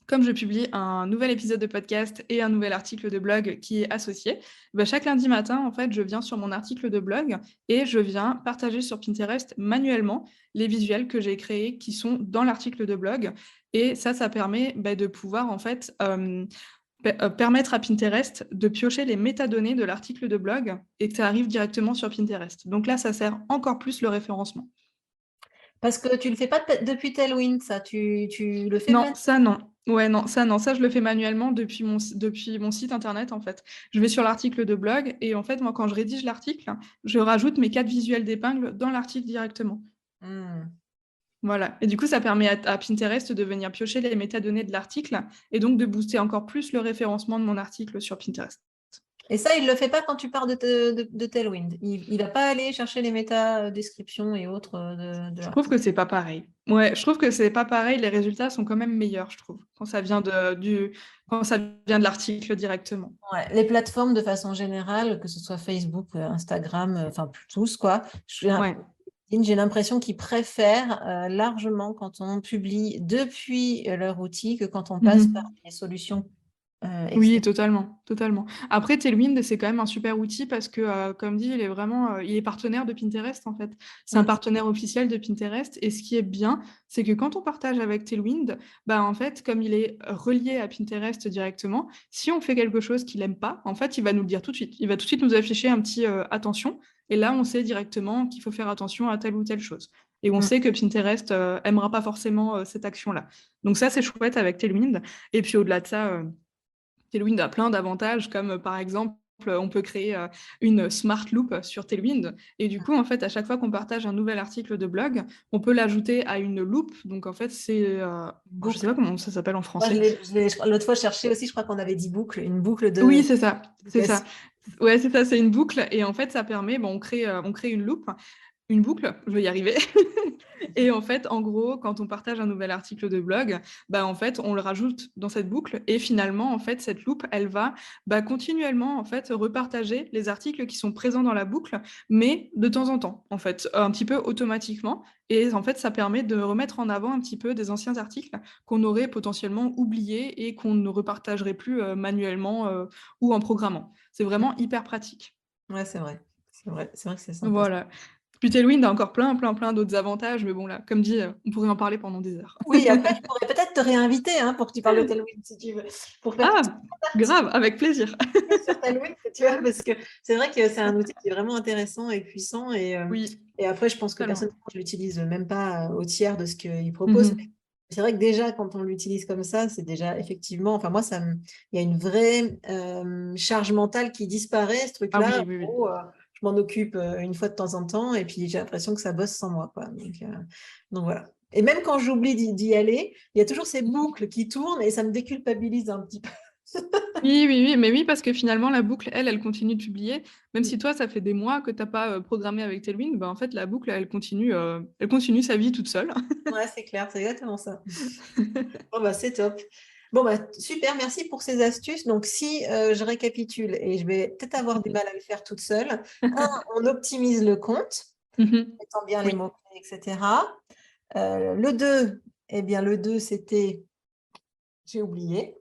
comme je publie un nouvel épisode de podcast et un nouvel article de blog qui est associé, bah, chaque lundi matin, en fait, je viens sur mon article de blog et je viens partager sur Pinterest manuellement les visuels que j'ai créés qui sont dans l'article de blog. Et ça permet bah, de pouvoir, en fait, permettre à Pinterest de piocher les métadonnées de l'article de blog et que ça arrive directement sur Pinterest. Donc là, ça sert encore plus le référencement.
Parce que tu le fais pas depuis Tailwind, ça, tu le fais
Non,
maintenant.
ça non. Ouais, non, ça je le fais manuellement depuis mon site internet en fait. Je vais sur l'article de blog et en fait, moi, quand je rédige l'article, je rajoute mes 4 visuels d'épingle dans l'article directement. Voilà. Et du coup, ça permet à Pinterest de venir piocher les métadonnées de l'article et donc de booster encore plus le référencement de mon article sur Pinterest.
Et ça, il le fait pas quand tu pars de Tailwind. Il va pas aller chercher les méta-descriptions et autres de
Je trouve que
l'article.
c'est pas pareil. Ouais, je trouve que c'est pas pareil. Les résultats sont quand même meilleurs, je trouve, quand ça vient de l'article directement.
Ouais, les plateformes de façon générale, que ce soit Facebook, Instagram, enfin tous quoi,
Ouais.
j'ai l'impression qu'ils préfèrent largement quand on publie depuis leur outil que quand on passe par
Mhm.
des solutions
Oui,
externes.
totalement, totalement. Après, Tailwind, c'est quand même un super outil parce que, comme dit, il est vraiment, il est partenaire de Pinterest, en fait. C'est un
Mm.
partenaire officiel de Pinterest et ce qui est bien, c'est que quand on partage avec Tailwind, bah, en fait, comme il est relié à Pinterest directement, si on fait quelque chose qu'il aime pas, en fait, il va nous le dire tout de suite. Il va tout de suite nous afficher un petit, attention et là, on sait directement qu'il faut faire attention à telle ou telle chose et on
Mm.
sait que Pinterest, aimera pas forcément, cette action-là. Donc ça, c'est chouette avec Tailwind et puis au-delà de ça, Tailwind a plein d'avantages comme, par exemple, on peut créer, une smart loop sur Tailwind et du coup, en fait, à chaque fois qu'on partage un nouvel article de blog, on peut l'ajouter à une loop. Donc en fait, c'est, je sais
Boucle.
pas comment ça s'appelle en
Moi,
français.
l'autre fois, je cherchais aussi, je crois qu'on avait dit boucle, une boucle
Oui,
de
c'est ça, c'est ça.
publication.
Ouais, c'est ça, c'est une boucle et en fait, ça permet bon, on crée une boucle, je vais y arriver. Et en fait, en gros, quand on partage un nouvel article de blog, bah, en fait, on le rajoute dans cette boucle et finalement, en fait, cette loupe, elle va, bah, continuellement, en fait, repartager les articles qui sont présents dans la boucle, mais de temps en temps, en fait, un petit peu automatiquement. Et en fait, ça permet de remettre en avant un petit peu des anciens articles qu'on aurait potentiellement oubliés et qu'on ne repartagerait plus, manuellement, ou en programmant. C'est vraiment hyper pratique.
Ouais, c'est vrai. C'est vrai que c'est sympa.
Voilà. Puis Tailwind a encore plein, plein, plein d'autres avantages, mais bon là, comme dit, on pourrait en parler pendant des heures.
Oui, après, je pourrais peut-être te réinviter hein, pour que tu parles de Tailwind si tu veux, pour faire toute
Ah!
une partie
Grave, avec plaisir.
sur Tailwind, tu vois, parce que c'est vrai que c'est un outil qui est vraiment intéressant et puissant.
Oui,
Et après, je pense que
totalement.
personnellement, je l'utilise même pas au tiers de ce qu'il propose. Mais
Mmh.
c'est vrai que déjà, quand on l'utilise comme ça, c'est déjà effectivement, enfin moi, il y a une vraie charge mentale qui disparaît, ce
Ah
truc-là.
oui,
En
oui, oui.
gros, je m'en occupe une fois de temps en temps et puis j'ai l'impression que ça bosse sans moi, quoi. Donc voilà. Et même quand j'oublie d'y aller, il y a toujours ces boucles qui tournent et ça me déculpabilise un petit peu.
Oui, oui, oui, mais oui, parce que finalement la boucle, elle continue de publier. Même si toi, ça fait des mois que tu as pas, programmé avec Tailwind, bah, en fait la boucle, elle continue sa vie toute seule.
Ouais, c'est clair, c'est exactement ça. Bon, bah, c'est top. Bon, bah, super, merci pour ces astuces. Donc, si je récapitule, et je vais peut-être avoir du mal à le faire toute seule. Un, on optimise le compte,
Mhm.
mettant bien les
Oui.
mots-clés, etc. Le 2, eh bien, le 2, c'était, j'ai oublié.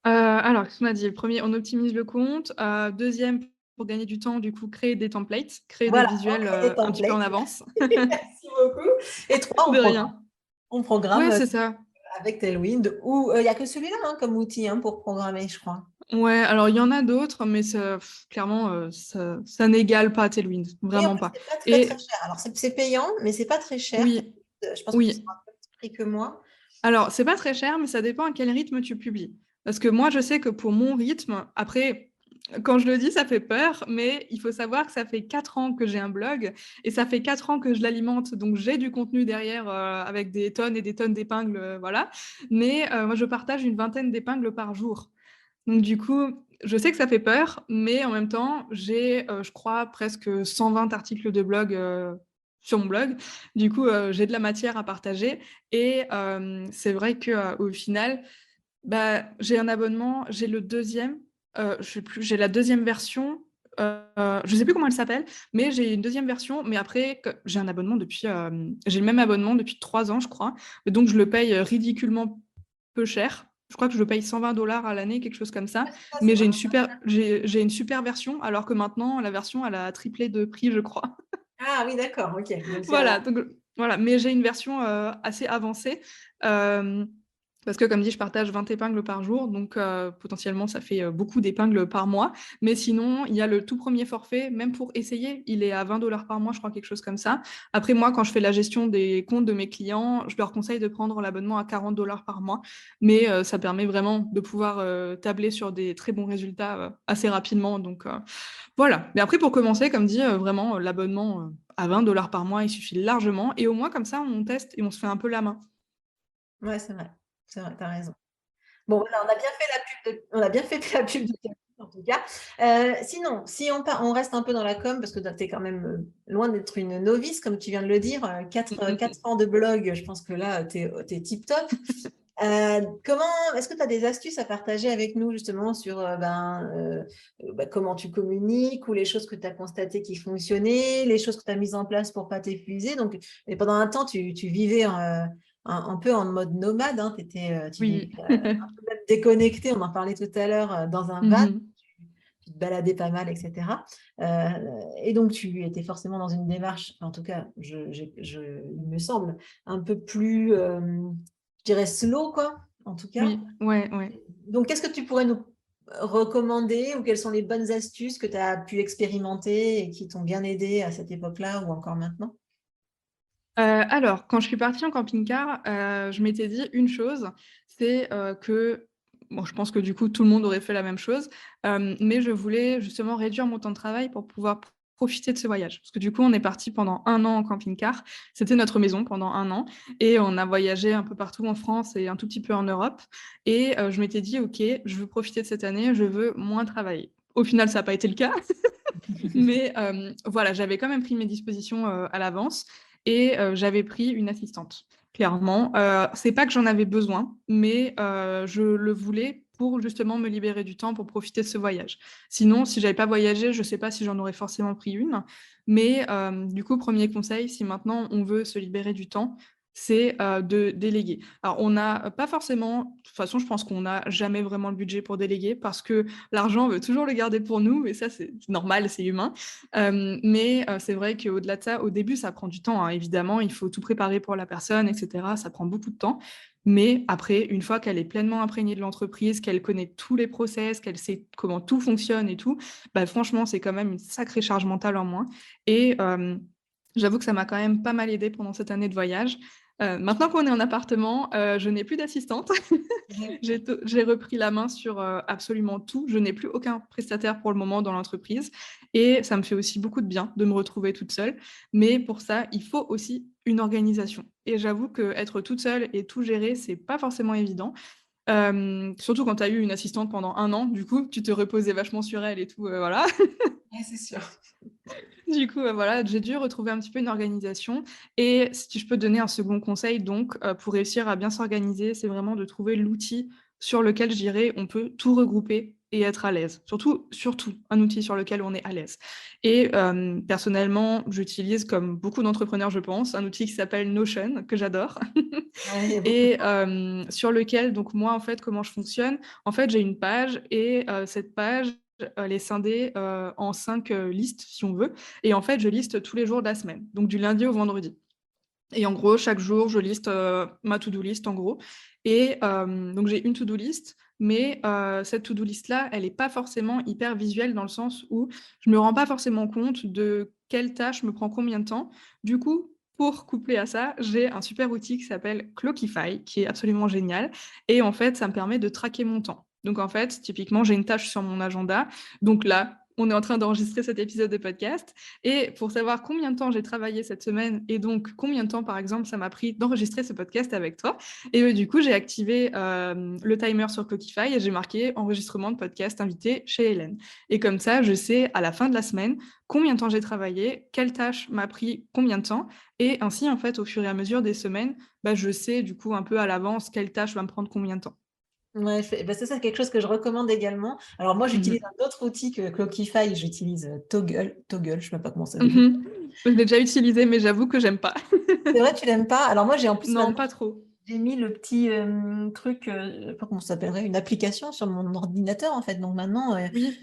Alors, qu'est-ce qu'on a dit? Le premier, on optimise le compte. Deuxième, pour gagner du temps, du coup, créer des templates, créer des
Voilà, on
visuels
crée des
un petit peu en
templates.
avance.
Merci beaucoup. Et 3,
De rien.
on
Ouais,
programme
c'est ça.
avec Tailwind, ou il n'y a que celui-là hein, comme outil hein, pour programmer, je crois.
Ouais, alors il y en a d'autres, mais clairement, ça n'égale pas Tailwind,
Oui, en
vraiment
plus,
pas.
c'est pas très, très
Et
cher. Alors, c'est payant, mais c'est pas très cher.
oui,
Je pense que tu
oui.
seras un peu plus prix que moi.
Alors, c'est pas très cher, mais ça dépend à quel rythme tu publies. Parce que moi, je sais que pour mon rythme, après, quand je le dis, ça fait peur, mais il faut savoir que ça fait 4 ans que j'ai un blog et ça fait 4 ans que je l'alimente. Donc, j'ai du contenu derrière avec des tonnes et des tonnes d'épingles, voilà. Mais moi, je partage une vingtaine d'épingles par jour. Donc, du coup, je sais que ça fait peur, mais en même temps, j'ai, je crois, presque 120 articles de blog sur mon blog. Du coup, j'ai de la matière à partager et c'est vrai qu'au final, bah, j'ai un abonnement, j'ai le deuxième, je sais plus, j'ai la deuxième version, je sais plus comment elle s'appelle, mais j'ai une deuxième version, mais après, j'ai un abonnement depuis, j'ai le même abonnement depuis 3 ans, je crois, donc je le paye ridiculement peu cher. Je crois que je le paye 120 $ à l'année, quelque chose comme ça,
Ça, c'est
mais
vrai.
j'ai une super version, alors que maintenant, la version, elle a triplé de prix, je crois.
Ah oui, d'accord, ok. Donc,
Voilà, donc voilà, mais j'ai une version assez avancée. euh, Parce que, comme dit, je partage 20 épingles par jour, donc potentiellement, ça fait beaucoup d'épingles par mois. Mais sinon, il y a le tout premier forfait, même pour essayer, il est à 20 $ par mois, je crois, quelque chose comme ça. Après, moi, quand je fais la gestion des comptes de mes clients, je leur conseille de prendre l'abonnement à 40 $ par mois. Mais ça permet vraiment de pouvoir tabler sur des très bons résultats assez rapidement. Donc voilà. Mais après, pour commencer, comme dit, vraiment, l'abonnement à 20 $ par mois, il suffit largement. Et au moins, comme ça, on teste et on se fait un peu la main.
ouais, c'est vrai, t'as raison. Bon, voilà, on a bien fait la pub on a bien fait la pub de Camille, en tout cas. Sinon, si on reste un peu dans la com, parce que tu es quand même loin d'être une novice, comme tu viens de le dire, 4 ans de blog, je pense que là, tu es tip top. Est-ce que tu as des astuces à partager avec nous justement sur comment tu communiques ou les choses que tu as constatées qui fonctionnaient, les choses que tu as mises en place pour pas t'épuiser. Donc, et pendant un temps, tu vivais un peu en mode nomade, hein, tu vivais
Oui.
un peu même déconnecté, on en parlait tout à l'heure, dans un van,
Mhm.
tu te baladais pas mal, etc. Euh, et donc, tu étais forcément dans une démarche, en tout cas, il me semble, un peu plus, je dirais, slow, quoi, en tout cas.
Oui, ouais, ouais.
Donc, qu'est-ce que tu pourrais nous recommander ou quelles sont les bonnes astuces que tu as pu expérimenter et qui t'ont bien aidé à cette époque-là ou encore maintenant?
Alors, quand je suis partie en camping-car, je m'étais dit une chose, c'est que bon, je pense que du coup, tout le monde aurait fait la même chose, mais je voulais justement réduire mon temps de travail pour pouvoir profiter de ce voyage. Parce que du coup, on est parti pendant 1 an en camping-car. C'était notre maison pendant 1 an et on a voyagé un peu partout en France et un tout petit peu en Europe. Et je m'étais dit, OK, je veux profiter de cette année, je veux moins travailler. Au final, ça n'a pas été le cas. Mais voilà, j'avais quand même pris mes dispositions à l'avance et j'avais pris une assistante, clairement. C'est pas que j'en avais besoin, mais je le voulais pour justement me libérer du temps pour profiter de ce voyage. Sinon, si j'avais pas voyagé, je sais pas si j'en aurais forcément pris une. Mais du coup, premier conseil, si maintenant on veut se libérer du temps, c'est de déléguer. Alors, on n'a pas forcément, de toute façon, je pense qu'on n'a jamais vraiment le budget pour déléguer parce que l'argent, on veut toujours le garder pour nous, et ça, c'est normal, c'est humain. Mais c'est vrai qu'au-delà de ça, au début, ça prend du temps, hein, évidemment, il faut tout préparer pour la personne, etc. Ça prend beaucoup de temps. Mais après, une fois qu'elle est pleinement imprégnée de l'entreprise, qu'elle connaît tous les process, qu'elle sait comment tout fonctionne et tout, bah, franchement, c'est quand même une sacrée charge mentale en moins. Et j'avoue que ça m'a quand même pas mal aidé pendant cette année de voyage. Maintenant qu'on est en appartement, je n'ai plus d'assistante. J'ai repris la main sur absolument tout. Je n'ai plus aucun prestataire pour le moment dans l'entreprise et ça me fait aussi beaucoup de bien de me retrouver toute seule. Mais pour ça, il faut aussi une organisation. Et j'avoue qu'être toute seule et tout gérer, c'est pas forcément évident. Surtout quand tu as eu une assistante pendant 1 an, du coup, tu te reposais vachement sur elle et tout, voilà.
Ouais, c'est sûr.
Du coup, voilà, j'ai dû retrouver un petit peu une organisation et si je peux te donner un second conseil donc, pour réussir à bien s'organiser, c'est vraiment de trouver l'outil sur lequel je dirais on peut tout regrouper et être à l'aise. Surtout un outil sur lequel on est à l'aise. Et personnellement, j'utilise, comme beaucoup d'entrepreneurs, je pense, un outil qui s'appelle Notion, que j'adore.
Ouais, il y a beaucoup.
Et sur lequel, donc moi, en fait, comment je fonctionne? En fait, j'ai une page et cette page, elle est scindée en 5 listes, si on veut. Et en fait, je liste tous les jours de la semaine, donc du lundi au vendredi. Et en gros, chaque jour, je liste ma to-do list, en gros. Et donc, j'ai une to-do list, mais cette to-do list-là, elle n'est pas forcément hyper visuelle dans le sens où je ne me rends pas forcément compte de quelle tâche me prend combien de temps. Du coup, pour coupler à ça, j'ai un super outil qui s'appelle Clockify, qui est absolument génial. Et en fait, ça me permet de traquer mon temps. Donc, en fait, typiquement, j'ai une tâche sur mon agenda. Donc là, on est en train d'enregistrer cet épisode de podcast. Et pour savoir combien de temps j'ai travaillé cette semaine et donc combien de temps, par exemple, ça m'a pris d'enregistrer ce podcast avec toi, et du coup, j'ai activé le timer sur Clockify et j'ai marqué enregistrement de podcast invité chez Hélène. Et comme ça, je sais à la fin de la semaine combien de temps j'ai travaillé, quelle tâche m'a pris combien de temps. Et ainsi, en fait, au fur et à mesure des semaines, bah, je sais du coup un peu à l'avance quelle tâche va me prendre combien de temps.
Ouais, bah, c'est ça quelque chose que je recommande également. Alors moi, j'utilise
Mhm.
un autre outil que Clockify, j'utilise Toggle, je ne sais même pas comment ça se dit.
Mhm. Je l'ai déjà utilisé, mais j'avoue que j'aime pas.
C'est vrai, tu l'aimes pas? Alors moi, j'ai en plus
Non,
maintenant,
pas trop.
j'ai mis le petit truc, je sais pas comment ça s'appellerait, une application sur mon ordinateur en fait. Donc maintenant,
Oui.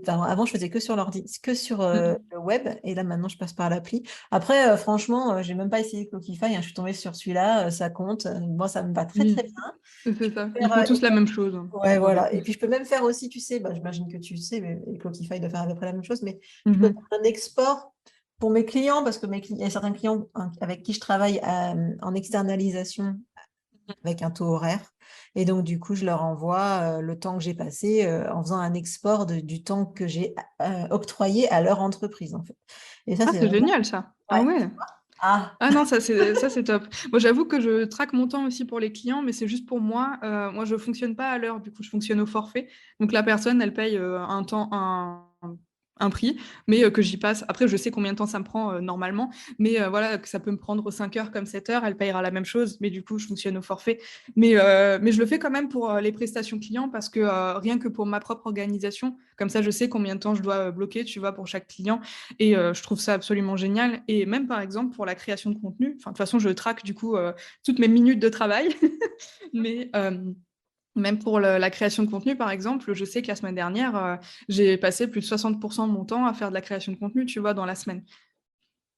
enfin, avant je faisais que sur que sur
Mhm.
le web, et là maintenant je passe par l'appli. Après, franchement, j'ai même pas essayé Clockify, hein, je suis tombée sur celui-là, ça compte. Moi, ça me va très très
Oui.
bien. Je
C'est
peux
ça. Ils
faire,
font tous la même chose, hein,
ouais,
en vrai.
voilà. Et puis je peux même faire aussi, tu sais, bah, j'imagine que tu sais, mais et Clockify doit faire à peu près la même chose, mais je peux
Mhm.
faire un export pour mes clients, parce que il y a certains clients avec qui je travaille en externalisation avec un taux horaire. Et donc, du coup, je leur envoie le temps que j'ai passé en faisant un export du temps que j'ai octroyé à leur entreprise, en fait. Et ça,
Ah,
c'est
c'est
vraiment...
génial ça. Ah
Ouais.
ouais.
Ah,
Ah non, ça c'est top. Moi, j'avoue que je traque mon temps aussi pour les clients, mais c'est juste pour moi. Moi, je fonctionne pas à l'heure, du coup, je fonctionne au forfait. Donc la personne, elle paye un temps, un prix, mais que j'y passe. Après, je sais combien de temps ça me prend normalement, mais voilà, que ça peut me prendre 5 heures comme 7 heures, elle payera la même chose, mais du coup, je fonctionne au forfait. Mais je le fais quand même pour les prestations clients parce que rien que pour ma propre organisation, comme ça, je sais combien de temps je dois bloquer, tu vois, pour chaque client. Et je trouve ça absolument génial. Et même, par exemple, pour la création de contenu, enfin, de toute façon, je traque du coup toutes mes minutes de travail, mais même pour la création de contenu, par exemple, je sais que la semaine dernière, j'ai passé plus de 60% de mon temps à faire de la création de contenu, tu vois, dans la semaine.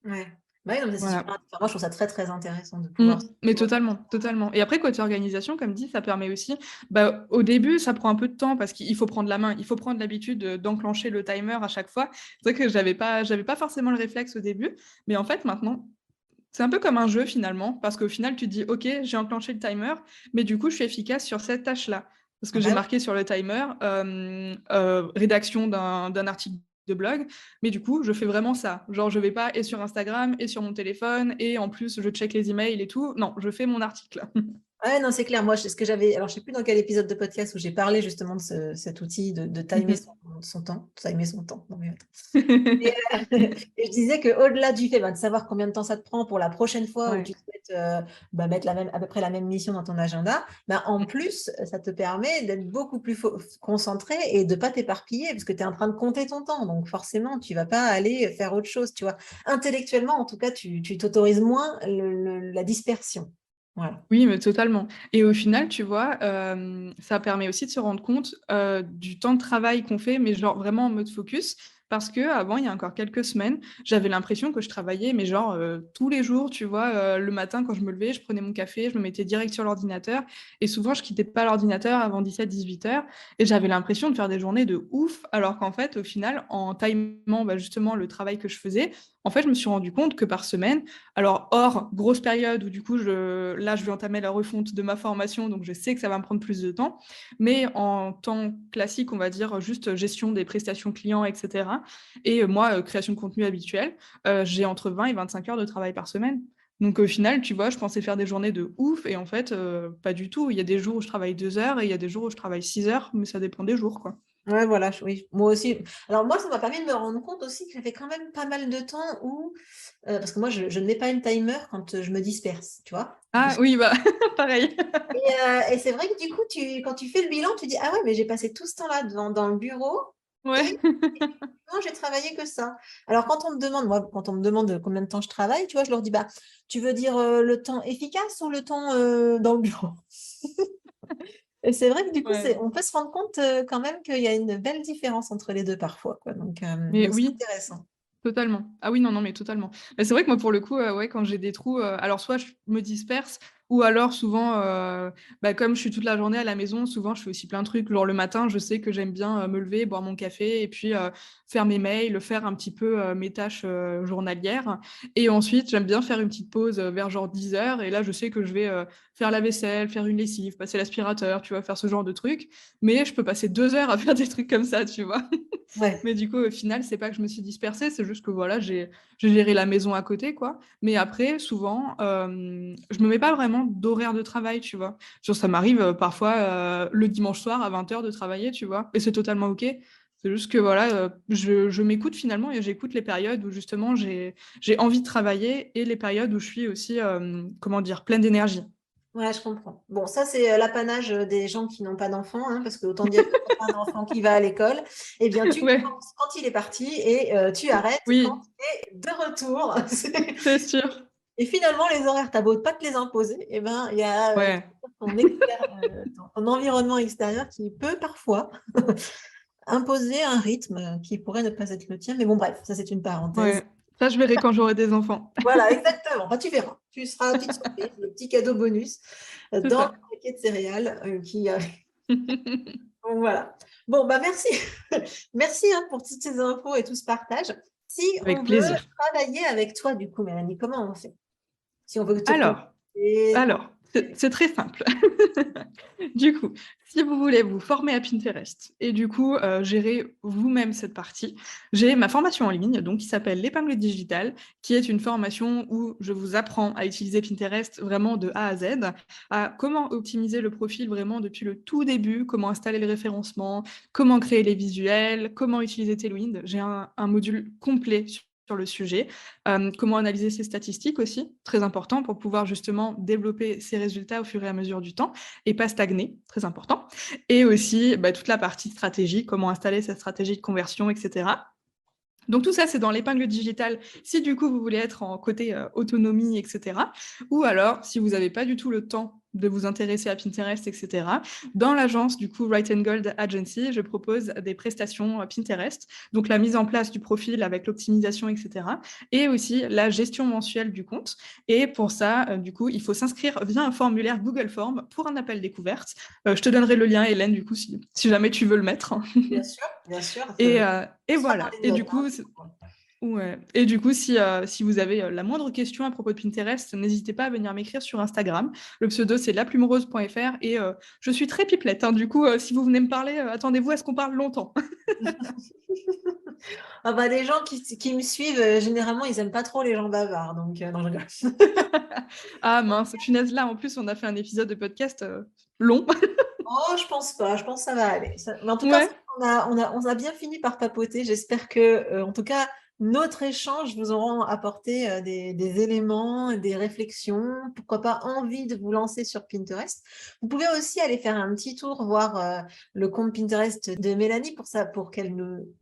ouais. Ouais, non, mais c'est super.
Voilà.
Enfin, moi, je trouve ça très, très intéressant de
Mm,
pouvoir...
mais totalement, totalement. Et après, côté organisation, comme dit, ça permet aussi, bah, au début, ça prend un peu de temps parce qu'il faut prendre la main, il faut prendre l'habitude d'enclencher le timer à chaque fois. C'est vrai que j'avais pas forcément le réflexe au début, mais en fait, maintenant, c'est un peu comme un jeu finalement, parce qu'au final, tu te dis, OK, j'ai enclenché le timer, mais du coup, je suis efficace sur cette tâche-là. Parce que
Ah
j'ai
bah
marqué sur le timer rédaction d'un article de blog, mais du coup, je fais vraiment ça. Genre, je vais pas et sur Instagram et sur mon téléphone, et en plus, je check les emails et tout. Non, je fais mon article.
ouais, non, c'est clair. Moi, ce que j'avais, alors je sais plus dans quel épisode de podcast où j'ai parlé justement de cet outil de timer son temps, timer son temps. Non, mais attends. Et, et je disais qu'au-delà du fait de savoir combien de temps ça te prend pour la prochaine fois où
Ouais.
tu souhaites mettre à peu près la même mission dans ton agenda, en plus, ça te permet d'être beaucoup plus concentré et de ne pas t'éparpiller parce que tu es en train de compter ton temps. Donc forcément, tu ne vas pas aller faire autre chose. Tu vois. Intellectuellement, en tout cas, tu t'autorises moins la dispersion. Voilà.
Oui, mais totalement. Et au final, tu vois, ça permet aussi de se rendre compte du temps de travail qu'on fait, mais genre vraiment en mode focus. Parce que avant, il y a encore quelques semaines, j'avais l'impression que je travaillais, mais genre tous les jours, tu vois, le matin quand je me levais, je prenais mon café, je me mettais direct sur l'ordinateur. Et souvent, je quittais pas l'ordinateur avant 17-18 heures. Et j'avais l'impression de faire des journées de ouf, alors qu'en fait, au final, en timant bah, justement le travail que je faisais, en fait, je me suis rendu compte que par semaine, alors, hors grosse période où du coup, là, je vais entamer la refonte de ma formation, donc je sais que ça va me prendre plus de temps. Mais en temps classique, on va dire juste gestion des prestations clients, etc. Et moi, création de contenu habituel, j'ai entre 20 et 25 heures de travail par semaine. Donc au final, tu vois, je pensais faire des journées de ouf et en fait, pas du tout. Il y a des jours où je travaille 2 heures et il y a des jours où je travaille 6 heures, mais ça dépend des jours, quoi.
Ouais, voilà, oui, moi aussi. Alors moi, ça m'a permis de me rendre compte aussi que j'avais quand même pas mal de temps où, parce que moi, je ne mets pas une timer quand je me disperse, tu vois.
Ah oui, bah pareil.
Et c'est vrai que du coup, quand tu fais le bilan, tu dis, ah ouais, mais j'ai passé tout ce temps-là dans le bureau et
Ouais.
non, j'ai travaillé que ça. Alors quand on me demande, moi, quand on me demande combien de temps je travaille, tu vois, je leur dis, bah, tu veux dire le temps efficace ou le temps dans le bureau? Et c'est vrai que du coup,
Ouais.
on peut se rendre compte quand même qu'il y a une belle différence entre les deux parfois, quoi.
Mais
Donc c'est
oui,
intéressant.
totalement. Ah oui, non, non, mais totalement. Mais c'est vrai que moi, pour le coup, ouais, quand j'ai des trous, alors soit je me disperse ou alors souvent, bah, comme je suis toute la journée à la maison, souvent je fais aussi plein de trucs. Genre le matin, je sais que j'aime bien, me lever, boire mon café et puis, faire mes mails, faire un petit peu, mes tâches, journalières et ensuite j'aime bien faire une petite pause, vers genre 10 heures et là, je sais que je vais, faire la vaisselle, faire une lessive, passer l'aspirateur, tu vois? Faire ce genre de trucs. Mais je peux passer 2 heures à faire des trucs comme ça, tu vois?
Ouais.
Mais du coup, au final, c'est pas que je me suis dispersée, c'est juste que voilà, j'ai géré la maison à côté, quoi. Mais après, souvent, je me mets pas vraiment d'horaire de travail, tu vois? Genre, ça m'arrive, parfois, le dimanche soir à 20 heures de travailler, tu vois? Et c'est totalement OK. C'est juste que voilà, je m'écoute finalement et j'écoute les périodes où justement j'ai envie de travailler et les périodes où je suis aussi, comment dire? Pleine d'énergie.
Ouais, je comprends. Bon, ça, c'est l'apanage des gens qui n'ont pas d'enfants, hein, parce que autant dire que quand tu as un enfant qui va à l'école, eh bien, tu
Ouais,
commences quand il est parti et tu arrêtes quand
oui,
il est de retour.
c'est sûr.
Et finalement, les horaires, t'as beau pas te les imposer, eh ben, il y a
Ouais,
ton environnement extérieur qui peut parfois imposer un rythme qui pourrait ne pas être le tien. Mais bon, bref, ça, c'est une parenthèse.
ouais. Ça, je verrai quand j'aurai des enfants.
Voilà, exactement. Enfin, tu verras. Tu seras la petite surprise, le petit cadeau bonus
C'est
dans le
ça.
paquet de céréales qui. Donc, voilà. Bon, bah merci. Merci hein, pour toutes ces infos et tout ce partage. Si
Avec
on veut
plaisir.
travailler avec toi, du coup, Mélanie, comment on fait? Si on veut te
Alors
contacter.
alors, c'est très simple. Du coup, si vous voulez vous former à Pinterest et du coup, gérer vous-même cette partie, j'ai ma formation en ligne donc qui s'appelle l'épingle digitale, qui est une formation où je vous apprends à utiliser Pinterest vraiment de A à Z, à comment optimiser le profil vraiment depuis le tout début, comment installer le référencement, comment créer les visuels, comment utiliser Tailwind. J'ai un module complet sur le sujet. Comment analyser ses statistiques aussi, très important pour pouvoir justement développer ses résultats au fur et à mesure du temps et pas stagner, très important. Et aussi bah, toute la partie stratégie, comment installer sa stratégie de conversion, etc. Donc tout ça, c'est dans l'épingle digitale, si du coup vous voulez être en côté autonomie, etc. Ou alors, si vous n'avez pas du tout le temps de vous intéresser à Pinterest, etc. Dans l'agence, du coup, Right and Gold Agency, je propose des prestations Pinterest, donc la mise en place du profil avec l'optimisation, etc. Et aussi la gestion mensuelle du compte. Et pour ça, du coup, il faut s'inscrire via un formulaire Google Form pour un appel découverte. Je te donnerai le lien, Hélène, du coup, si jamais tu veux le mettre.
Bien sûr.
Et
Ce sera dans
voilà.
les
Et du
notes. Hein.
coup, ouais. Et du coup, si vous avez la moindre question à propos de Pinterest, n'hésitez pas à venir m'écrire sur Instagram. Le pseudo, c'est laplumerose.fr et je suis très pipelette. Hein. Du coup, si vous venez me parler, attendez-vous à ce qu'on parle longtemps.
Ah bah, les gens qui me suivent, généralement, ils n'aiment pas trop les gens bavards. Donc, non, je rigole.
Ah mince, punaise, là, en plus, on a fait un épisode de podcast long.
Oh, je pense pas. Je pense que ça va aller. Mais en tout cas,
Ouais.
on a bien fini par papoter. J'espère que, en tout cas, notre échange vous aura apporté des éléments, des réflexions, pourquoi pas envie de vous lancer sur Pinterest. Vous pouvez aussi aller faire un petit tour, voir le compte Pinterest de Mélanie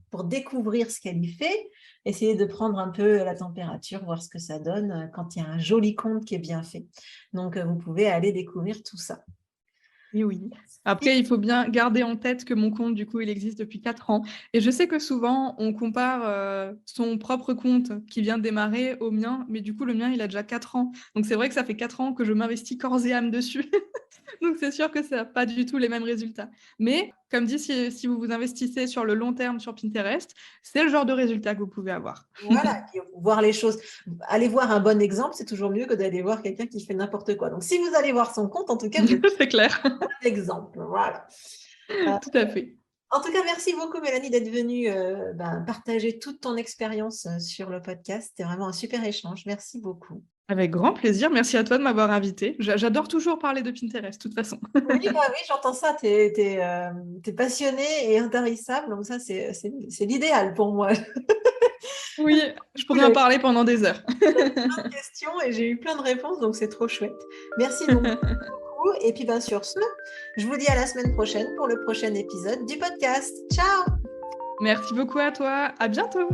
pour découvrir ce qu'elle y fait, essayer de prendre un peu la température, voir ce que ça donne quand il y a un joli compte qui est bien fait. Donc, vous pouvez aller découvrir tout ça.
Et oui. Après, il faut bien garder en tête que mon compte, du coup, il existe depuis 4 ans. Et je sais que souvent, on compare son propre compte qui vient de démarrer au mien, mais du coup, le mien, il a déjà 4 ans. Donc, c'est vrai que ça fait 4 ans que je m'investis corps et âme dessus. Donc, c'est sûr que ça n'a pas du tout les mêmes résultats. Mais, comme dit, si vous vous investissez sur le long terme sur Pinterest, c'est le genre de résultat que vous pouvez avoir.
Voilà, et voir les choses. Aller voir un bon exemple, c'est toujours mieux que d'aller voir quelqu'un qui fait n'importe quoi. Donc, si vous allez voir son compte, en tout cas, vous êtes
C'est clair.
un bon exemple. Voilà. Euh,
Tout à fait.
En tout cas, merci beaucoup Mélanie d'être venue partager toute ton expérience sur le podcast. C'était vraiment un super échange. Merci beaucoup.
Avec grand plaisir. Merci à toi de m'avoir invitée. J'adore toujours parler de Pinterest, de toute façon.
Oui, oui, j'entends ça. Tu es passionnée et intarissable. Donc ça, c'est l'idéal pour moi.
Oui, je
Du coup,
pourrais en parler pendant des heures.
j'avais plein de questions et j'ai eu plein de réponses, donc c'est trop chouette. Merci donc beaucoup. Et puis, sur ce, je vous dis à la semaine prochaine pour le prochain épisode du podcast. Ciao!
Merci beaucoup à toi. À bientôt.